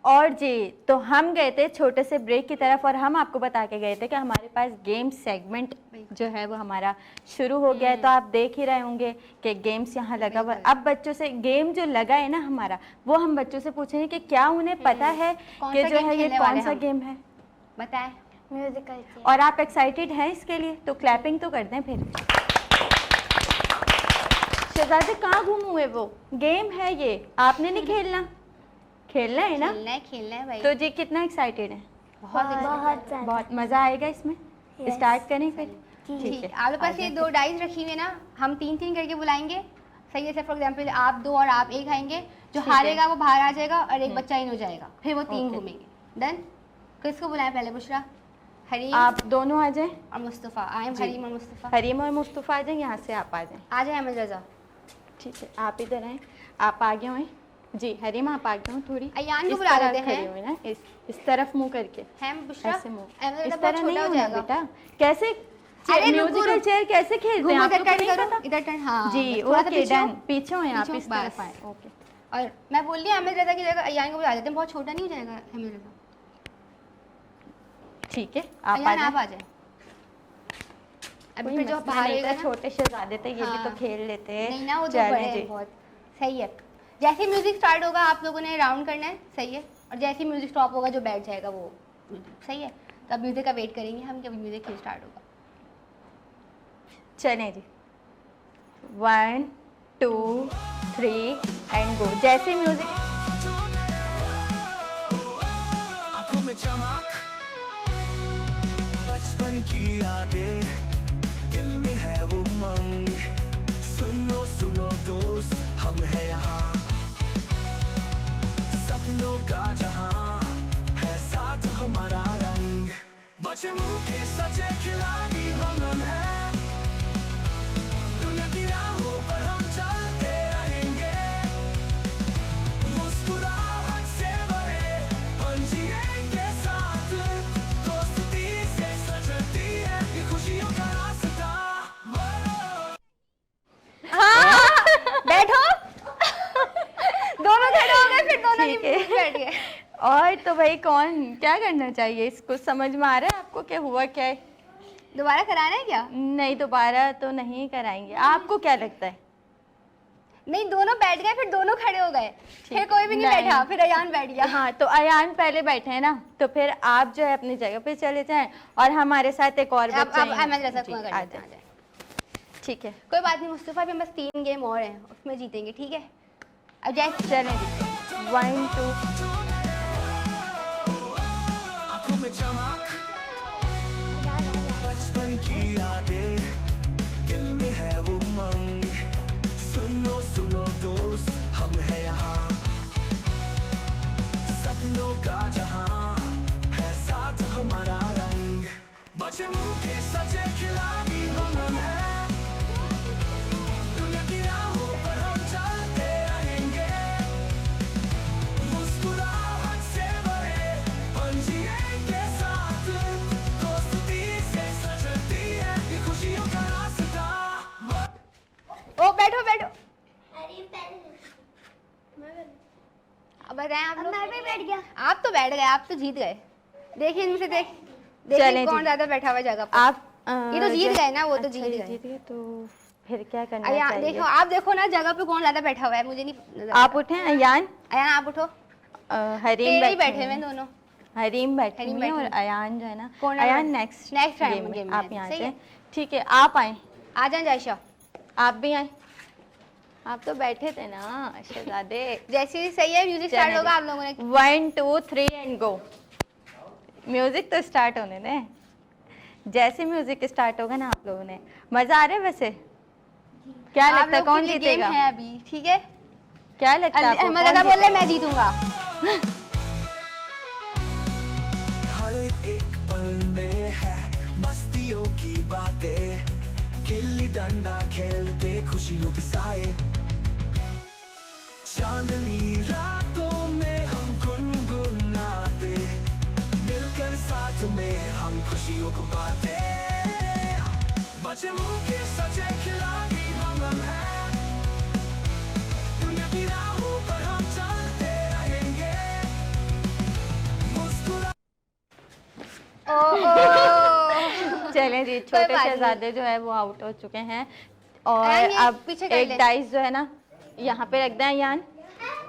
और जी, तो हम गए थे छोटे से ब्रेक की तरफ, और हम आपको बता के गए थे कि हमारे पास गेम सेगमेंट जो है वो हमारा शुरू हो गया है। तो आप देख ही रहे होंगे कि गेम्स यहाँ लगा हुआ है। अब बच्चों से गेम जो लगा है ना हमारा, वो हम बच्चों से पूछेंगे कि क्या उन्हें पता है
कौन
कि
सा
जो
गेम
है ये
खेलने वाले
कौन सा
हम?
गेम है,
बताएं।
म्यूजिकल चेयर
और आप एक्साइटेड हैं इसके लिए? तो क्लैपिंग तो कर दें फिर। शहजादे कहाँ गुम हुए? वो गेम है ये, आपने नहीं खेलना, खेलना है ना?
खेलना है भाई।
तो जी कितना एक्साइटेड है?
बहुत
बहुत ज़्यादा
बहुत मज़ा आएगा इसमें। स्टार्ट करें फिर?
ठीक है। आपके पास ये 2 डाइस रखी हुई है ना, हम 3-3 करके बुलाएंगे। सही है, फॉर एग्जांपल आप 2 और आप 1 आएंगे, जो
ठीक है।
हारेगा वो बाहर आ जाएगा और एक बच्चा इन हो जाएगा, फिर वो 3
ओके।
घूमेंगे। डन? किसको बुलाएं पहले? बुशरा, हरीम
आप दोनों आ जाएं।
और मुस्तफ़ा। आई एम
जी।
हरीम और मुस्तफ़ा।
हरीम और मुस्तफ़ा आ जाएं, यहाँ से आप आ जाएं।
आ जाए अहमद रजा।
ठीक है, आप इधर आए, आप आगे हुए जी। हरीम आप आगे हो थोड़ी,
अयान को
इस
बुला
तरह
लेते
खड़ी
हैं।
हुई ना, इस तरफ मुंह करके
हम बुशरा,
ऐसे मुंह,
अहमद
इस
रजा बहुत
तरह नहीं
छोटा हो
होना
जाएगा।
बेटा। कैसे
अरे रुको,
म्यूजिकल
रुको।
चेयर कैसे खेलते हैं?
घूमो,
आप
इधर
लोग को
टर्न
नहीं
करो,
पता?
इधर टर्न। हाँ
जी
बस थोड़ा सा
ओके,
पीछे हो।
डन। पीछे हो आप,
पीछे हो,
इस तरफ
बस।
आए। ओके,
और मैं बोल रही हूँ अहमद रजा की जगह अयान को बुला देते हैं, बहुत छोटा नहीं हो जाएगा अहमद रजा।
ठीक है, आप आ
अयान आप
जाएं।
आ जाए। अभी
कोई
फिर जो
मसला
बाहर
नहीं
होएगा
था,
ना,
छोटे शहजादे थे, ये भी
हाँ।
तो खेल लेते हैं।
नहीं ना, वो तो
चलें
बड़े
जी।
हैं बहुत। सही है। जैसे ही म्यूजिक स्टार्ट होगा आप लोगों ने राउंड करना है। सही है। और जैसे ही म्यूजिक स्टॉप होगा जो बैठ जाएगा वो। सही है। तो अब म्यूजिक का वेट करेंगे हम, जब म्यूजिक फिर स्टार्ट होगा।
चलें जी, 1 2 3 एंड गो। जैसे म्यूजिक
चमक, बचपन की यादें, दिल में है वो उमंग। सुनो सुनो दोस्त, हम है यहाँ, सपनों का जहां है साथ हमारा रंग। बचपन के सच्चे खिलाड़ी हम हैं, दुनिया की राहों पर हम चलते रहेंगे। मुस्कुराहट से भरे पल जिएंगे साथ, दोस्ती से सजती है ये खुशियों का रास्ता।
बैठो। दोनों खड़े हो गए, फिर दोनों
ठीक है।
नीचे बैठ गए।
और तो भाई कौन क्या करना चाहिए, इसको समझ में आ रहा है आपको क्या हुआ क्या है?
दोबारा कराना है क्या?
नहीं, दोबारा तो नहीं कराएंगे। आपको क्या लगता है?
नहीं, दोनों बैठ गए, फिर दोनों खड़े हो गए, फिर
ठीक।
कोई भी नहीं
नहीं।
बैठा, फिर अयान बैठ गया।
हाँ, तो अयान पहले बैठे हैं ना, तो फिर आप जो है अपनी जगह पे चले जाएं और हमारे साथ एक और
अब
बच्चा
अहमद रजा
जी,
को कर
आ
लेते हैं,
जाए।
आ जाए।
ठीक है,
कोई बात नहीं मुस्तफा, भी बस 3 गेम और हैं, उसमें जीतेंगे, ठीक है? अब जैसे
चलें जी। 1 2
आंखों में चमक, बचपन की यादें, दिल में है वो उमंग। सुनो सुनो दोस्त, हम है यहाँ, सपनों का जहां है साथ हमारा रंग। बचपन के सच्चे खिलाड़ी हम हैं, दुनिया की राहों पर हम चलते रहेंगे। मुस्कुराहट से भरे पल जिएंगे साथ, दोस्ती से सजती है ये खुशियों का रास्ता।
ओ बैठो बैठो। अब बताएं आप लोग।
मैं भी बैठ गया।
आप तो बैठ गए, आप तो जीत गए। देखिए इनमें से देखिए
चलें
कौन
जी।
ज्यादा बैठा हुआ है जगह पर।
आप
ये तो जीत
जो-
गए ना, वो तो
अच्छा,
जीत
ये
गए।
जीत गए, तो फिर क्या करना
अयान
चाहिए?
देखो, आप देखो ना जगह पे कौन ज्यादा बैठा हुआ है, मुझे नहीं नजर
आप उठे अयान,
अयान आप उठो।
हरीम
तेरे ही
बैठे
बैठे हुए
हैं।
दोनों।
हरीम बैठे
हरीम
हुए हैं
बैठे
और
हैं।
अयान जो है ना,
कौन है
अयान
वो?
नेक्स्ट
Next
गेम
गेम
में
में
आप यहाँ
सही
से।
है।
ठीक है, आप आए,
आ जाए जायशा।
आप भी आए। आप तो बैठे थे ना शहजादे।
जैसे ही सही है, म्यूजिक स्टार्ट होगा, आप लोगों ने
1 2 3 एंड गो। म्यूजिक तो स्टार्ट होने दें। जैसे म्यूजिक स्टार्ट होगा ना, आप लोगों ने मजा आ रहा है वैसे? क्या
आप
लगता है
लोग
कौन
के लिए
जीतेगा?
गेम है अभी, ठीक है?
क्या लगता है आपको
अहमद
कौन
रजा बोल रहे
जीतेगा?
मैं जीतूंगा।
हर एक पल में है मस्तियों की बातें, गिल्ली डंडा खेलते खुशियों के साए। चांदनी रातों में हम गुनगुनाते, मिलकर साथ में हम खुशियों को बांटे। बचपन के सच्चे खिलाड़ी हम हैं, दुनिया की राहों पर हम चलते रहेंगे। मुस्कुरा
ओ
चलें जी,
कोई
छोटे
बात नहीं।
शहजादे जो है वो आउट हो चुके हैं और
अयान, ये
अब
पीछे कर
एक
ले।
डाइस जो है ना यहाँ पे रख दें। अयान,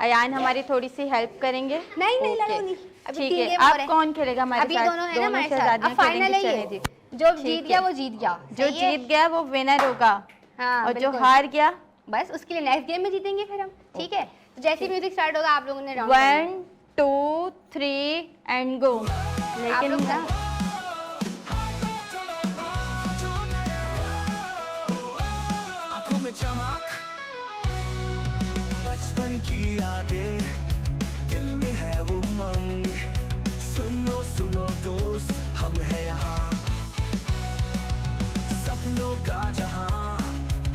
अयान हमारी थोड़ी सी हेल्प करेंगे।
नहीं नहीं
ओके,
लड़ो नहीं, अभी
ठीक
3
है।
गेम और
अब
है।
कौन खेलेगा हमारे
अभी
साथ?
दोनों है ना हमारे साथ।
शहजादियाँ
अब फाइनल है
खेलेंगी।
ये,
चलें जी,
जो
ठीक
जीत गया
है।
वो जीत गया,
जो
सही है?
जीत गया वो विनर होगा
हाँ,
और जो
बिल्कुल।
हार गया
बस उसके लिए नेक्स्ट गेम में जीतेंगे फिर हम, ठीक है? तो जैसे ही म्यूजिक स्टार्ट होगा, आप लोगों ने राउंड
1 2 3 एंड गो। लेकिन
लोग
ना
आंखों में चमक, बचपन की यादें, दिल में है वो उमंग। सुनो सुनो दोस्त, हम है यहाँ, सपनों का जहां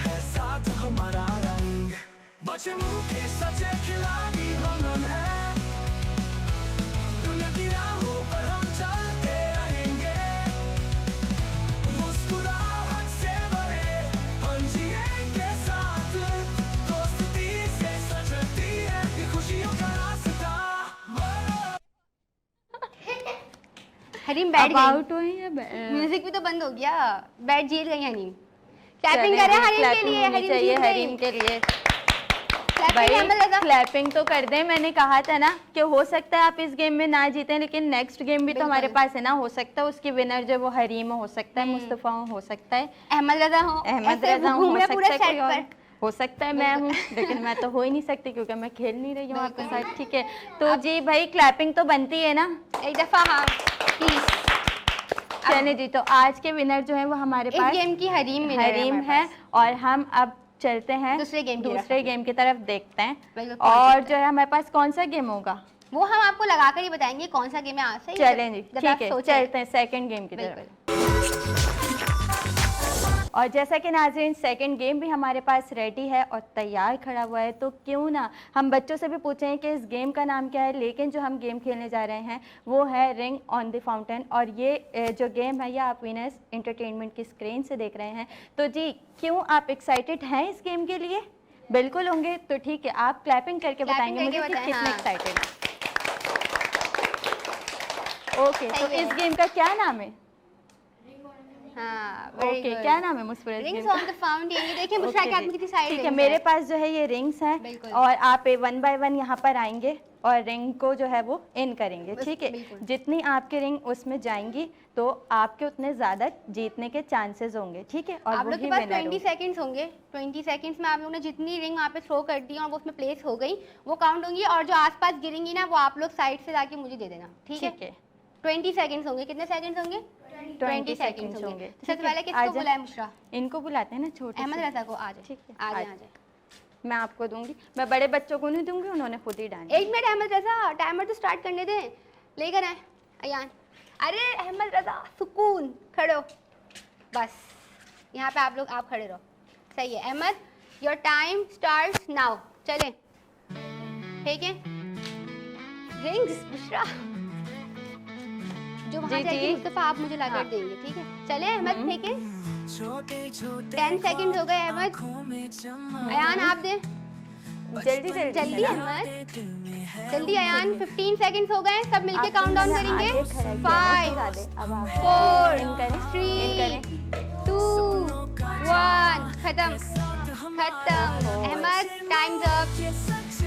है साथ हमारा रंग। बचपन के सच्चे खिलाड़ी हम हैं, दुनिया की राहों पर हम चलते रहेंगे। मुस्कुराहट से भरे पल जिएंगे साथ, दोस्ती से सजती है ये खुशियों का रास्ता।
हरीम बैठ
अब
गई।
आउट हुए या
म्यूजिक भी तो बंद हो गया, बैठ जीत गई हरीम। क्लैपिंग करें हरीम के लिए, हरीम
चाहिए
जीत गई।
हरीम के लिए।
क्लैपिंग
भाई
अहमद रजा।
क्लैपिंग तो कर दें। मैंने कहा था ना कि हो सकता है आप इस गेम में ना जीतें, लेकिन नेक्स्ट गेम भी तो हमारे
बिल्कुल।
पास है ना। हो सकता है उसकी विनर जो वो हरीम हो सकता है, मुस्तफा हो सकता है,
अहमद रजा हो,
अहमद
ऐसे
रजा
घूम
हो
रहे पूरे
सकता है,
सेट
कोई और।
पर।
हो सकता है मैं हूँ, लेकिन मैं तो हो ही नहीं सकती क्योंकि मैं खेल नहीं रही हूँ आपके साथ, ठीक है। तो जी भाई क्लैपिंग तो बनती है ना,
एक दफ़ा हाँ प्लीज़।
चले जी। तो आज के विनर जो है वो हमारे
इस
पास
गेम की हरीम winner
हरीम
हमारे
है, और हम अब चलते हैं
दूसरे गेम की
तरफ देखते हैं।
बिल्कुल, कौन
और
सा
जो है हमारे पास कौन सा गेम होगा
वो हम आपको लगा कर ही बताएंगे कौन सा गेम है आज से।
चलें जी,
जब आप
ठीक है,
सोचें।
चलते हैं सेकंड गेम की तरफ।
बिल्कुल।
और जैसा कि नाज़रीन सेकंड गेम भी हमारे पास रेडी है और तैयार खड़ा हुआ है, तो क्यों ना हम बच्चों से भी पूछें कि इस गेम का नाम क्या है। लेकिन जो हम गेम खेलने जा रहे हैं वो है रिंग ऑन द फाउंटेन, और ये जो गेम है ये आप विनर्स एंटरटेनमेंट की स्क्रीन से देख रहे हैं। तो जी क्यों आप एक्साइटेड हैं इस गेम के लिए? बिल्कुल होंगे, तो ठीक है, आप क्लैपिंग करके बताएंगे मुझे कि
बताएं,
कितने
हाँ।
एक्साइटेड हैं। ओके, तो
सही है।
इस गेम का क्या नाम है?
हाँ
ओके, क्या नाम है Musfir?
Rings on the fountain. ये देखिए बुशरा
ओके
अकेडमी की साइड
ठीक है, मेरे पास जो है ये रिंग्स हैं,
बिल्कुल।
और आप 1 बाय 1 यहाँ पर आएंगे और रिंग को जो है वो इन करेंगे,
बस,
ठीक है।
बिल्कुल।
जितनी आपकी रिंग उसमें जाएंगी तो आपके उतने ज़्यादा जीतने के चांसेस होंगे, ठीक है। और
आप लोग
वही
के पास
winner
20
होगा।
सेकंड्स होंगे। 20 सेकंड्स में आप लोगों ने जितनी रिंग वहाँ पे थ्रो कर दी और वो उसमें प्लेस हो गई वो काउंट होंगी, और जो आसपास गिरेंगी ना वो आप लोग साइड से जाके मुझे दे देना, ठीक है। 20 सेकंड्स होंगे। कितने सेकंड्स होंगे?
20 सेकंड्स होंगे।
तो सबसे पहले
आ
किसको
जा।
बुलाएं? बुशरा
इनको बुलाते हैं ना, छोटे
अहमद
से।
रजा को। आ जाए,
ठीक है,
आ जाए,
आ
आ जाए।
मैं आपको दूंगी, मैं बड़े बच्चों को नहीं दूंगी, उन्होंने खुद ही डाली।
एक मिनट अहमद रजा, टाइमर तो स्टार्ट करने दें। लेकर आए अयान। अरे अहमद रजा सुकून, खड़े हो बस। यहाँ पे आप लोग आप खड़े रहो। सही है Ahmad, your time starts now. चले, ठीक है। रिंग्स बुशरा जो वहाँ
जी,
जाएगी
जी।
मुस्तफा आप मुझे लाकर
हाँ।
देंगे, ठीक है। चले अहमद, फेंके।
छोटे छोटे
10 सेकंड हो गए अहमद। अयान आप दे
जल्दी जल्दी
जल्दी अहमद, जल्दी अयान। 15 सेकंड्स हो गए, सब मिलके काउंट डाउन करेंगे। 5
अब आप
4
इन करें, इन
3
करें।
2 1 खत्म खत्म। Ahmed times up.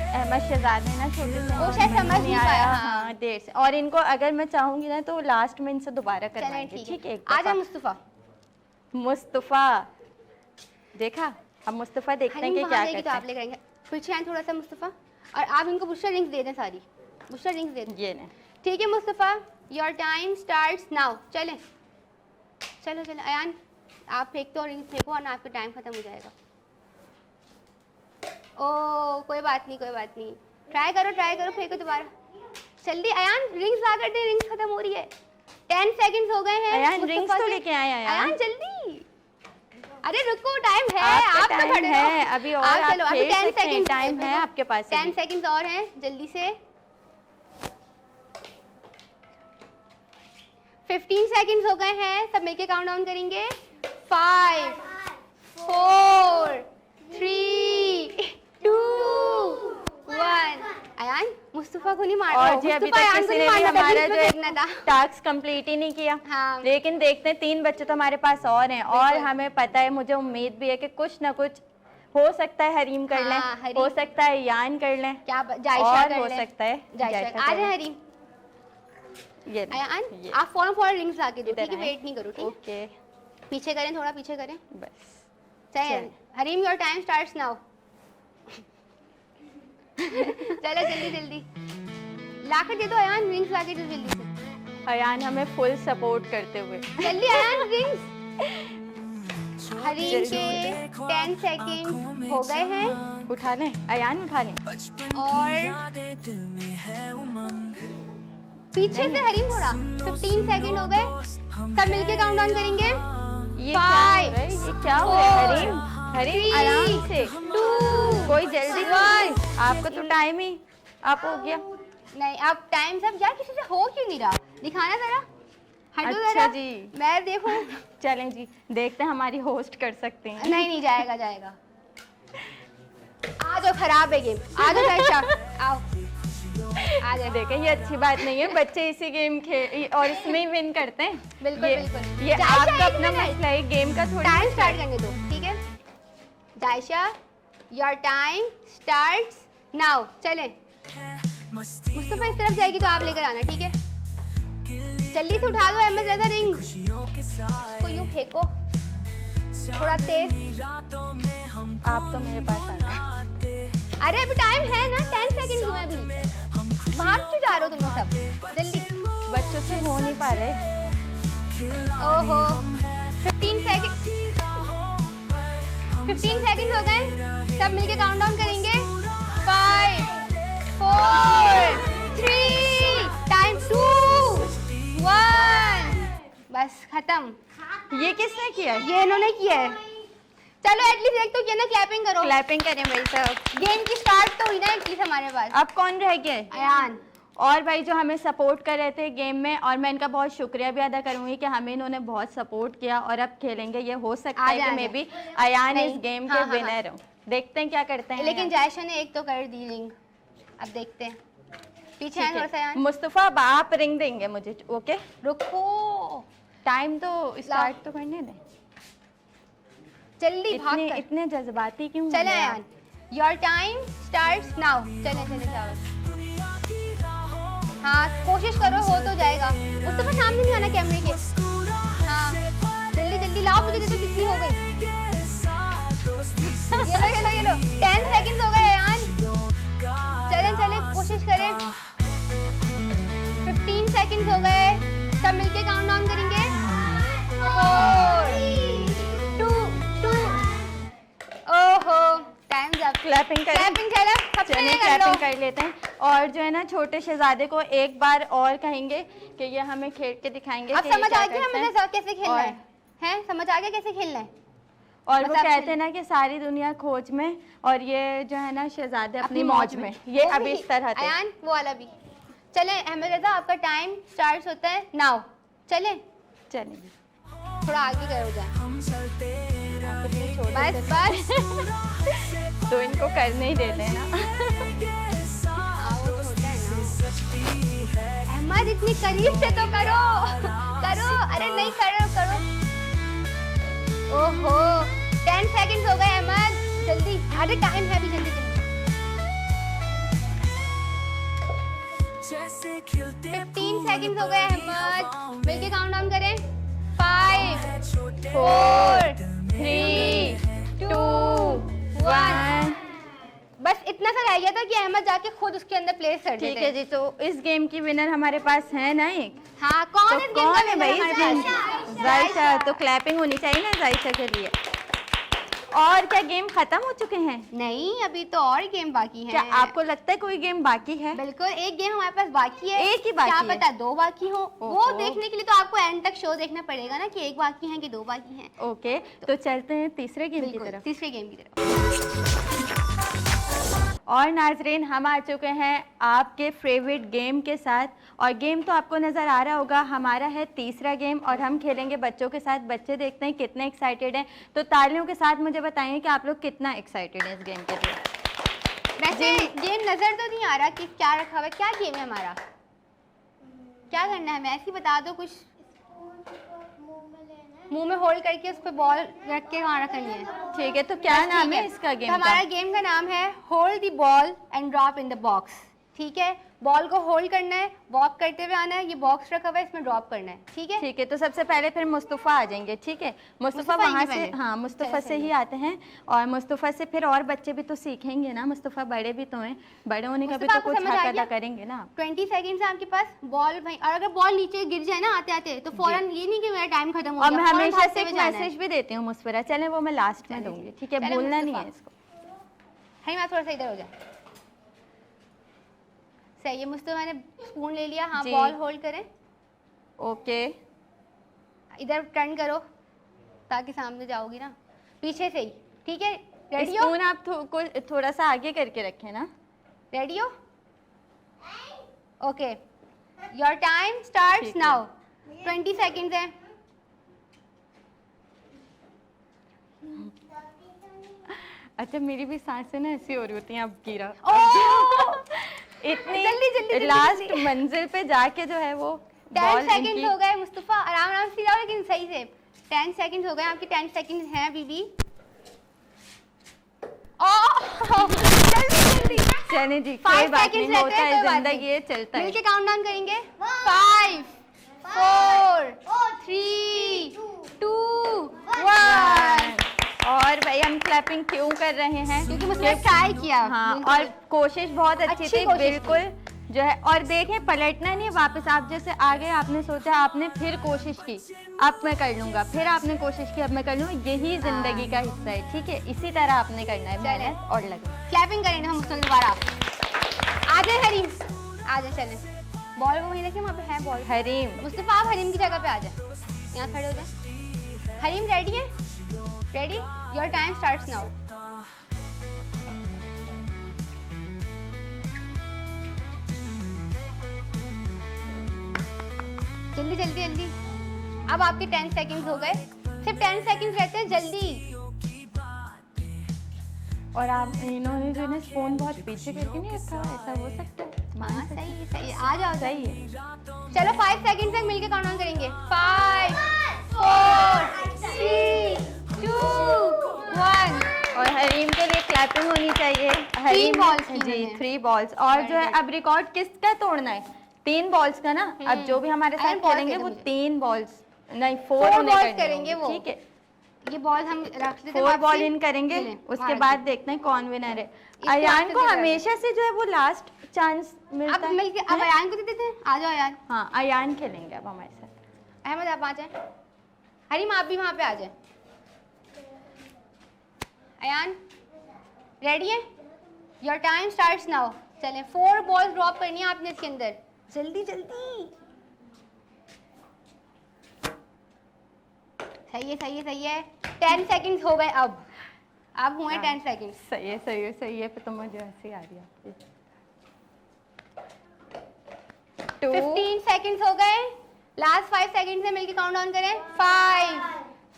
अहमद शहजाद है ना, छोटे से,
वो शायद समझ नहीं पाया, हाँ।
हाँ देर से। और इनको अगर मैं चाहूंगी ना तो लास्ट में इनसे दोबारा
चलें
करवाएंगे,
ठीक
ठीक है।
है।
एक
आ जाए
दफा।
मुस्तफा।
मुस्तफा देखा, अब मुस्तफा देखते हैं
हरीम
कि
वहाँ
क्या
जाएगी तो
करते
आप लेकर आएंगे। पीछे आए थोड़ा सा मुस्तफा, और आप इनको बुशरा रिंग्स दे दें सारी। बुशरा रिंग्स दे दें,
हैं। ये ने
ठीक है Mustafa. Your time starts now. चलें, चलो चलो अयान आप फेंकते हो, रिंग्स फेंको और ना आपका टाइम खत्म हो जाएगा। ओ कोई बात नहीं, कोई बात नहीं। ट्राई करो, फेंको दोबारा। जल्दी अयान रिंग्स ला कर दे, रिंग्स खत्म हो रही है। 10 सेकंड्स हो गए हैं।
अयान
मुस्तफा
रिंग्स तो
से।
लेके आए अयान।
अयान जल्दी। अरे रुको, टाइम है।
आपका
आप तो
टाइम
खड़े
है,
रहो।
अभी और
आप
आप
चलो, अभी
खेल
10
सकते हैं,
सेकंड
टाइम है आपके पास
10
अभी।
सेकंड्स और हैं, जल्दी से। 15 सेकंड्स हो गए हैं, सब मिलके काउंट डाउन करेंगे। 5 4 3 2 1। अयान मुस्तफा को नहीं मार रहा
और
हो।
जी अभी
मुस्तफा
तक
अयान को
किसी
नहीं
ने भी
मारना था,
हमारा
बीच में
जो
फेंकना था।
टास्क कंप्लीट ही नहीं किया।
हाँ।
लेकिन देखते हैं, 3 बच्चे तो हमारे पास और हैं, और
बिल्कुल।
हमें पता है, मुझे उम्मीद भी है कि कुछ ना कुछ हो सकता है हरीम कर लें,
हाँ, हरीम।
हो सकता है यान कर लें,
क्या जायशा
और
कर
हो
ले।
सकता है
जायशा
जायशा
आ
कर
जाए
ले।
हरीम।
ये
अयान
ये।
आप फॉरम रिंग्स लाके दो,
इधर
ठीक है।
आएं।
वेट नहीं करो, ठीक है।
ओके
पीछे करें, थोड़ा पीछे करें।
बस
चलिए
चल।
Hareem your time starts now. चलो जल्दी जल्दी लाकर दे दो अयान, रिंग्स लाके दो जल्दी से।
अयान हमें फुल सपोर्ट करते हुए।
जल्दी अयान रिंग्स। हरीम के 10 सेकंड हो गए हैं,
उठा लें अयान, उठा लें।
और पीछे से हरीम थोड़ा। 15 सेकंड हो गए, सब मिलके काउंट डाउन करेंगे।
ये क्या हो रहा है? ये क्या हो रहा है?
4
हरीम हरीम आराम से,
2
कोई जल्दी नहीं, आपको तो टाइम ही आप हो गया।
नहीं अब टाइम सब यार किसी से हो क्यों नहीं रहा, दिखाना जरा। हटो
अच्छा
जरा
जी।
मैं देखूं।
चलें जी, देखते हैं हमारी होस्ट कर सकते हैं।
नहीं नहीं जाएगा जाएगा। आ जाओ, खराब है गेम। आ जाओ जायशा, आओ आ जाए।
देखें ये अच्छी बात नहीं है, बच्चे इसी गेम खेल और इसमें ही विन करते हैं।
बिल्कुल,
ये,
बिल्कुल।
ये
जायशा,
आपका
एक
अपना
मिनट।
मसला है, गेम का थोड़ी
टाइम स्टार्ट करने दो, ठीक है। जायशा योर टाइम स्टार्ट्स नाउ। चले मुस्तफा इस तरफ जाएगी तो आप लेकर आना, ठीक है। जल्दी से उठा लो अहमद रजा रिंग को, यूं फेंको थोड़ा तेज।
आप तो मेरे पास आ गए।
अरे अभी टाइम है ना, 10 सेकंड हुए अभी। बाहर क्यों जा रहे हो तुम लोग सब? जल्दी।
बच्चों से हो नहीं पा रहे।
ओहो 15 सेकंड 15 सेकंड हो गए। सब मिलके काउंटडाउन करेंगे। 5 4 3 टाइम 2 1 बस खत्म।
ये किसने किया?
ये इन्होंने किया है। चलो एटलीस्ट एक तो किया ना, क्लैपिंग करो।
क्लैपिंग करें भाई साहब।
गेम की स्टार्ट तो हुई ना एटलीस्ट हमारे पास।
अब कौन रह गया?
अयान।
और भाई जो हमें सपोर्ट कर रहे थे गेम में, और मैं इनका बहुत शुक्रिया भी अदा करूंगी कि हमें इन्होंने बहुत सपोर्ट किया और अब खेलेंगे। ये हो सकता है कि मैं भी अयान
नहीं,
इस गेम
हाँ,
के
हाँ,
विनर हूँ। देखते हैं क्या करते हैं।
लेकिन जायशा ने एक तो कर दी रिंग, अब देखते हैं। पीछे हैं थोड़ा सा अयान।
मुस्तफा अब आप रिंग देंगे मुझे, ओके?
रुको,
टाइम तो स्टार्ट तो करने दें।
जल्दी भाग
इतने
कर।
इतने जज्बाती क्यों?
चले
हैं आप?
Ayaan, your time starts now. चले चले जाओ। हाँ कोशिश करो, हो तो जाएगा। मुस्तफा सामने नहीं आना कैमरे के। हाँ जल्दी जल्दी लाओ, मुझे जैसे कितनी हो गई। ये लो 10 सेकंड्स हो गए अयान। चलें चलें, कोशिश करें। 15 सेकंड्स हो गए। सब मिलके काउंटडाउन करेंगे। 4 2 2 ओहो टाइम्स अप।
क्लैपिंग करें?
क्लैपिंग चलो सबसे
चलिए
कर लो।
क्लैपिंग कर लेते हैं। और जो है ना छोटे शहजादे को एक बार और कहेंगे कि ये हमें खेल के दिखाएंगे
अब
कि ये
समझ
क्या
आ गया
करते हैं।
हमें कैसे खेलना
और-
है? हैं समझ आ गया कैसे खेलना है?
और
बस
वो
आप
कहते
चलिए।
हैं ना कि सारी दुनिया खोज में और ये जो है ना शहजादे अपनी
अपनी
मौज में। ये
वो
अभी
भी।
इस तरह थे।
अयान वो वाला भी। चले अहमद रजा, आपका टाइम स्टार्ट होता है नाउ। चले
चलिए
थोड़ा आगे करो जाए।
हम चलते
अपने छोटे
बस
से-
बस
तो इनको करने ही देते हैं ना।
हाँ, वो छोटा है ना। अहमद इतनी करीब से तो करो करो। अरे नहीं करो करो। ओहो 10 सेकंड्स हो गए अहमद, जल्दी। अरे टाइम है अभी, जल्दी जल्दी।
जैसे खिलते
15 सेकंड्स हो गए अहमद, मिलके काउंटडाउन करें। 5
छोटे
4
3 2 1
बस इतना सा रह गया था कि अहमद जाके खुद उसके अंदर प्लेस कर देते।
ठीक है जी। तो इस गेम की विनर हमारे पास है ना एक।
हाँ कौन
तो
है इस गेम का
कौन है
winner
भाई?
हमारे पास?
जायशा। तो क्लैपिंग होनी चाहिए ना जायशा के लिए। और क्या गेम खत्म हो चुके हैं?
नहीं अभी तो और गेम बाकी है।
क्या आपको लगता है कोई गेम बाकी है?
बिल्कुल एक गेम हमारे पास बाकी है।
एक ही बाकी
क्या
है?
पता 2 बाकी हो। वो
ओहो।
देखने के लिए तो आपको एंड तक शो देखना पड़ेगा ना कि एक बाकी है कि 2 बाकी हैं।
ओके तो चलते हैं तीसरे गेम की
बिल्कुल
तरफ।
तीसरे गेम की तरफ।
और नाजरीन हम आ चुके हैं आपके फेवरेट गेम के साथ। और गेम तो आपको नज़र आ रहा होगा, हमारा है तीसरा गेम और हम खेलेंगे बच्चों के साथ। बच्चे देखते हैं कितने एक्साइटेड हैं। तो तालियों के साथ मुझे बताइए कि आप लोग कितना एक्साइटेड हैं इस गेम के लिए।
वैसे गेम नजर तो नहीं आ रहा कि क्या रखा हुआ है। क्या गेम है हमारा? क्या करना है? हमें ऐसे ही बता दो कुछ। मुंह में होल्ड करके उस पे बॉल रख के वहाँ रखनी है।
ठीक है तो क्या
बस
नाम
ठीक
है इसका
तो
गेम
हमारा
का?
गेम का नाम है hold the ball and drop in the box. ठीक है, बॉल को होल्ड करना है, वॉक करते हुए आना है। ये बॉक्स रखा हुआ है, इसमें ड्रॉप करना है। ठीक है
ठीक है तो सबसे पहले फिर मुस्तफ़ा आ जाएंगे। ठीक है मुस्तफ़ा
मुस्तफ़ा
वहाँ
आएंगे
से।
पहले।
हाँ मुस्तफ़ा
चलो,
से ही आते हैं। और मुस्तफ़ा से फिर और बच्चे भी तो सीखेंगे ना। मुस्तफ़ा बड़े भी तो हैं, बड़े होने का भी
मुस्तफ़ा
तो
आपको
कुछ
समझ आ
हक
गया?
अदा करेंगे ना।
20 सेकंड्स है आपके पास। बॉल भाई, और अगर बॉल नीचे गिर जाए ना आते आते तो फौरन ये नहीं कि मेरा टाइम खत्म हो
और
गया।
मैं
फौरन
हमेशा
भागते
से
हुए
एक
जाना है।
मैसेज भी देती हूँ मुस्फरा, चले वो मैं लास्ट में
चलिए,
दूंगी। ठीक है
चले
भूलना नहीं है
मुस्तफ़ा।
इसको।
है मैं थोड़ा सा इधर हो जाए। सही है मुस्तफ़ा ने स्पून ले लिया। हाँ
जी।
बॉल होल्ड करें,
ओके
इधर टर्न करो ताकि सामने जाओगी ना, पीछे से ही। ठीक है रेडी हो?
स्पून आप थोड़ा सा आगे करके रखें ना।
रेडी हो? ओके योर टाइम स्टार्ट्स
ठीक है।
नाउ। 20 सेकंड्स है।
अच्छा मेरी भी सांसें ना ऐसी हो रही होती हैं। अब गिरा
जल्दी,
इतनी
जल्दी,
लास्ट
जल्दी।
मंजिल पे जाके जो है वो
10
बॉल
सेकंड्स
इनकी।
हो गए मुस्तफ़ा, आराम आराम से जाओ लेकिन सही से। 10 सेकंड्स हो गए आपके। 10 सेकंड्स हैं अभी भी। जल्दी जल्दी।
चले जी
5
कोई बात
सेकंड्स
नहीं,
रहते
होता
हैं,
है
कोई बात
जिंदगी,
नहीं।
ये चलता है।
मिलके काउंटडाउन करेंगे। 5 4 3 2 1।
और भाई हम क्लैपिंग क्यों कर रहे हैं?
क्योंकि मुझे ट्राई किया।
हाँ,
बिल्कुल।
और कोशिश बहुत अच्छी
अच्छी
थी,
कोशिश थी।
बिल्कुल जो है। और देखें, पलटना नहीं, वापस आप जैसे आगे आपने सोचा, आपने फिर कोशिश की, अब मैं कर लूंगा, फिर आपने कोशिश की, अब मैं कर लूंगा। यही जिंदगी का हिस्सा है, ठीक है? इसी तरह आपने करना है, मेहनत और लगन।
क्लैपिंग करेंगे हम उसको दोबारा। आ जाए हरीम, आ जाए, चलें। बॉल वो वहीं देखिए, वहाँ पे है बॉल।
हरीम,
मुस्तफा आप हरीम की जगह पे आ जाए, यहाँ खड़े हो जाए। हरीम रेडी है? Ready? Your time starts now. जल्दी जल्दी जल्दी। अब आपके 10 सेकंड्स हो गए, सिर्फ 10 सेकंड्स रहते हैं, जल्दी।
और आप इन्होंने जो है स्पून बहुत पीछे करके नहीं रखा, ऐसा हो सकता है?
हाँ सही है, सही है, आ जाओ।
सही है।
चलो 5 सेकंड तक मिलके काउंट डाउन करेंगे। 5 4 3 2 1।
और हरीम के लिए क्लैपिंग होनी चाहिए। हरीम
balls की
जी,
मैंने।
3 बॉल्स। और जो है अब रिकॉर्ड किसका तोड़ना है? 3 बॉल्स का ना। अब जो भी हमारे
अरे
साथ
ball
खेलेंगे
दे दो
वो
मुझे।
3 बॉल्स नहीं 4
4
उन्हें
balls
करने
करेंगे
होंगे,
वो।
ठीक है?
ये बॉल हम रख देते हैं
4 बॉल
वापसी।
इन करेंगे,
चलें,
उसके
मार
बाद
दो।
देखते हैं कौन विनर है।
इसको
अयान
आपसे
को
दिला दो।
हमेशा से जो है वो लास्ट चांस मिलता
अब
है।
मिलके अब अयान को दे देते हैं। आ जाओ अयान।
हाँ, अयान खेलेंगे अब हमारे साथ।
अहमद आप आ जाए। हरीम आप भी वहाँ पे आ जाए। अयान रेडी है? Your time starts now. चलें, 4 बॉल ड्रॉप करनी है आपने इसके अंदर, जल्दी जल्दी। सही है, सही है, सही है। 10 सेकंड्स हो गए अब हुए 10 सेकंड्स।
सही है, सही है, सही है। फिर तो मुझे हंसी आ रही है आपकी। 2
15 सेकंड्स हो गए। लास्ट 5 सेकंड से मिलके काउंट डाउन करें। 5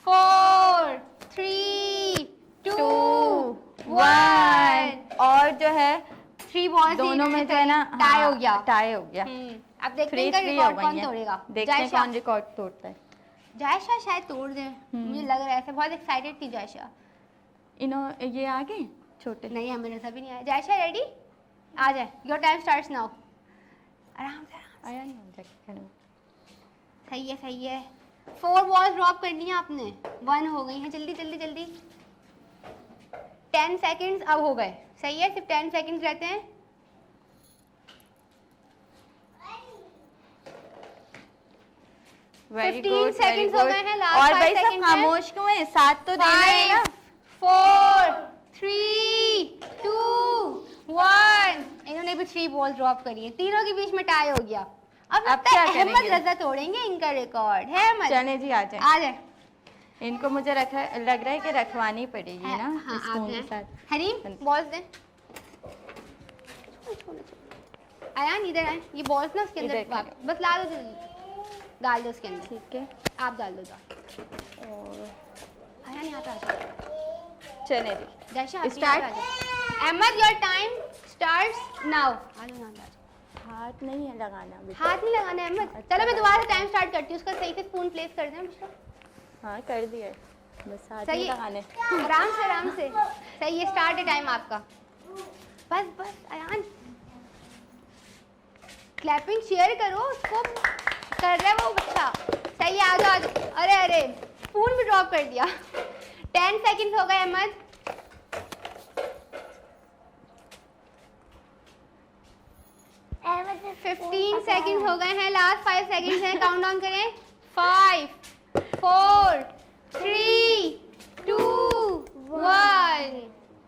4 3 2 1।
और जो है
3 बॉल्स
दोनों में जो है ना
टाई हो गया।
टाई हो गया।
अब देखते
3
हैं कि
3 हो
रिकॉर्ड
गई
कौन
है।
तोड़ेगा।
देखते हैं
जायशा
कौन रिकॉर्ड तोड़ता है।
जायशा शायद तोड़ दे, मुझे लग रहा है ऐसे। बहुत एक्साइटेड थी जायशा।
ये आ गए छोटे।
नहीं हमें नजर भी नहीं आया। जायशा रेडी? आ जाए। Your time starts now. आराम से, आराम
आया नहीं हो जाके खड़े।
से। सही है, सही है। 4 बॉल्स ड्रॉप करनी है आपने। 1 हो गई है, जल्दी जल्दी जल्दी। 10 सेकंड्स अब हो गए। सही है, सिर्फ 10 सेकंड्स रहते हैं।
वेरी
15
गुड,
seconds हो गए हैं, last
और
5
भाई सब
seconds हैं।
खामोश क्यों हैं? साथ तो देना है ना।
5 4 3 2 1। इन्होंने भी 3 बॉल ड्रॉप करी है, तीनों के बीच में टाई हो गया। अब लगता
क्या
है अहमद
करेंगे?
रजा तोड़ेंगे इनका रिकॉर्ड है। अहमद
चले जी, आ जाए।
आ जाए।
इनको मुझे लग रहा है कि रखवानी पड़ेगी ना
हाँ,
स्पून
आप
के
जाएं।
साथ।
हरीम बॉल्स दे। अयान इधर आए, ये बॉल्स ना उसके
इधर
अंदर
करें।
बस ला दो, जल्दी डाल दो उसके अंदर।
ठीक है।
आप डाल दो
और
अयान यहाँ पे आ जाओ।
चले जी,
जैसे आप भी
Start?
यहाँ पे आ जाओ। Ahmed your time starts now. आ जाओ, यहाँ पे आ जाओ।
हाथ नहीं है लगाना अभी।
हाथ नहीं लगाना है अहमद। चलो मैं दोबारा टाइम स्टार्ट करती हूँ, उसका सही से स्पून प्लेस कर दें मुझे।
हाँ, कर दिया है। बस हाथ
सही
नहीं
है।
लगाने।
आराम से, आराम से। सही है, स्टार्ट है टाइम आपका। बस बस अयान, क्लैपिंग शेयर करो उसको। कर रहा है वो बच्चा। सही है, आ जाओ, आ जाओ। अरे अरे, स्पून भी ड्रॉप कर दिया। 10 सेकंड्स हो गए अहमद।
अहमद ने
15 सेकंड्स हो गए हैं, लास्ट 5 सेकंड्स हैं। काउंट डाउन करें। 5 4 3 2 1।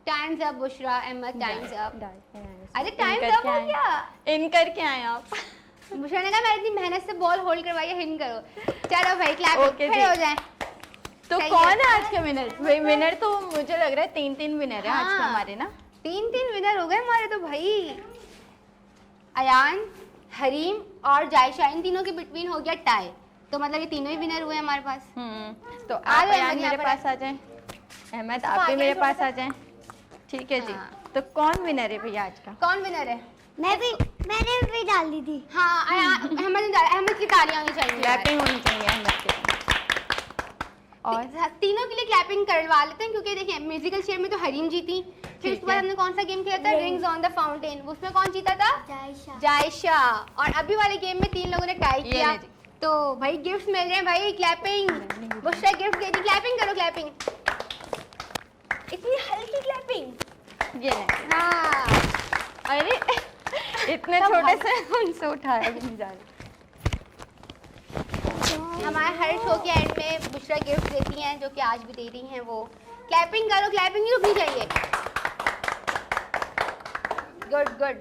Times up Bushra. Ahmad times up. अरे टाइम्स अप हो गया।
इन करके आए आप।
बुशरा ने कहा मैं इतनी मेहनत से बॉल होल्ड करवाई है, हिन करो। चलो भाई, क्लैप
Okay
खड़े
जी।
हो जाएं।
तो
सही
कौन
है।
है आज के विनर? भाई विनर तो मुझे लग रहा है 3 विनर है आज के
हाँ।
हमारे ना।
3 विनर हो गए हमारे तो भाई। अयान, हरीम और जायशा, इन तीनों के बिटवीन हो गया टाई। तो मतलब ये तीनों ही विनर हुए हमारे पास।
तो
आ
आप
जाओ
अयान
अहमद, यहाँ
मेरे
पर
पास आ जाएं। अहमद आप
आ
भी
जाइए
मेरे
थोड़ा
पास
सा।
आ जाएं। ठीक है जी।
हाँ।
तो कौन विनर है भैया आज का?
कौन विनर है?
मैंने भी डाल दी थी।
हाँ अयान, अहमद की तालियां होनी चाहिए।
क्लैपिंग होनी चाहिए अहमद के। और
तीनों के लिए क्लैपिंग करवा लेते हैं, क्योंकि देखिए म्यूजिकल चेयर में तो हरीम जीती। फिर उसके बाद हमने कौन सा गेम खेला था? Rings on the fountain. उसमें कौन जीता था?
जायशा।
जायशा। और अभी वाले गेम में 3 लोगों ने टाई
ये
किया।
ले जी।
तो भाई गिफ्ट्स मिल रहे हैं भाई। क्लैपिंग, बुशरा गिफ्ट दे दी। क्लैपिंग करो, क्लैपिंग। इतनी हल्की क्लैपिंग।
ये नहीं,
हाँ,
अरे इतने
सब
छोटे
भाई-
से उनसे उठाया भी नहीं जा रहा।
हमारे हर शो के एंड में बुशरा गिफ्ट देती हैं, जो कि आज भी दे रही हैं वो। क्लैपिंग करो, क्लैपिंग नहीं रुकनी चाहिए। Good good.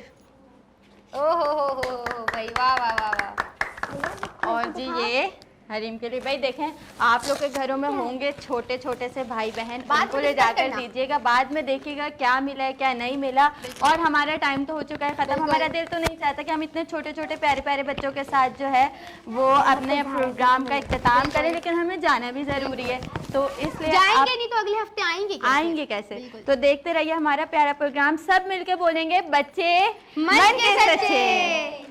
ओ हो भाई, वाह वाह वाह वाह।
और जी ये हरीम के लिए भाई देखें, आप लोग के घरों में होंगे छोटे छोटे से भाई बहन,
बाद
उनको
में
ले
discuss
जाकर
करना।
दीजिएगा, बाद में देखिएगा क्या मिला है क्या नहीं मिला। और हमारा टाइम तो हो चुका है खत्म।
बिल्कुल।
हमारा दिल तो नहीं चाहता कि हम इतने छोटे छोटे प्यारे प्यारे बच्चों के साथ जो है वो अपने प्रोग्राम का इख्तिताम करें, लेकिन हमें जाना भी जरूरी है, तो इसलिए
जाएंगे
आप
नहीं तो अगले हफ्ते आएंगे कैसे?
आएंगे कैसे।
बिल्कुल।
तो देखते रहिए हमारा प्यारा प्रोग्राम, सब मिलके बोलेंगे बच्चे
मन के सच्चे।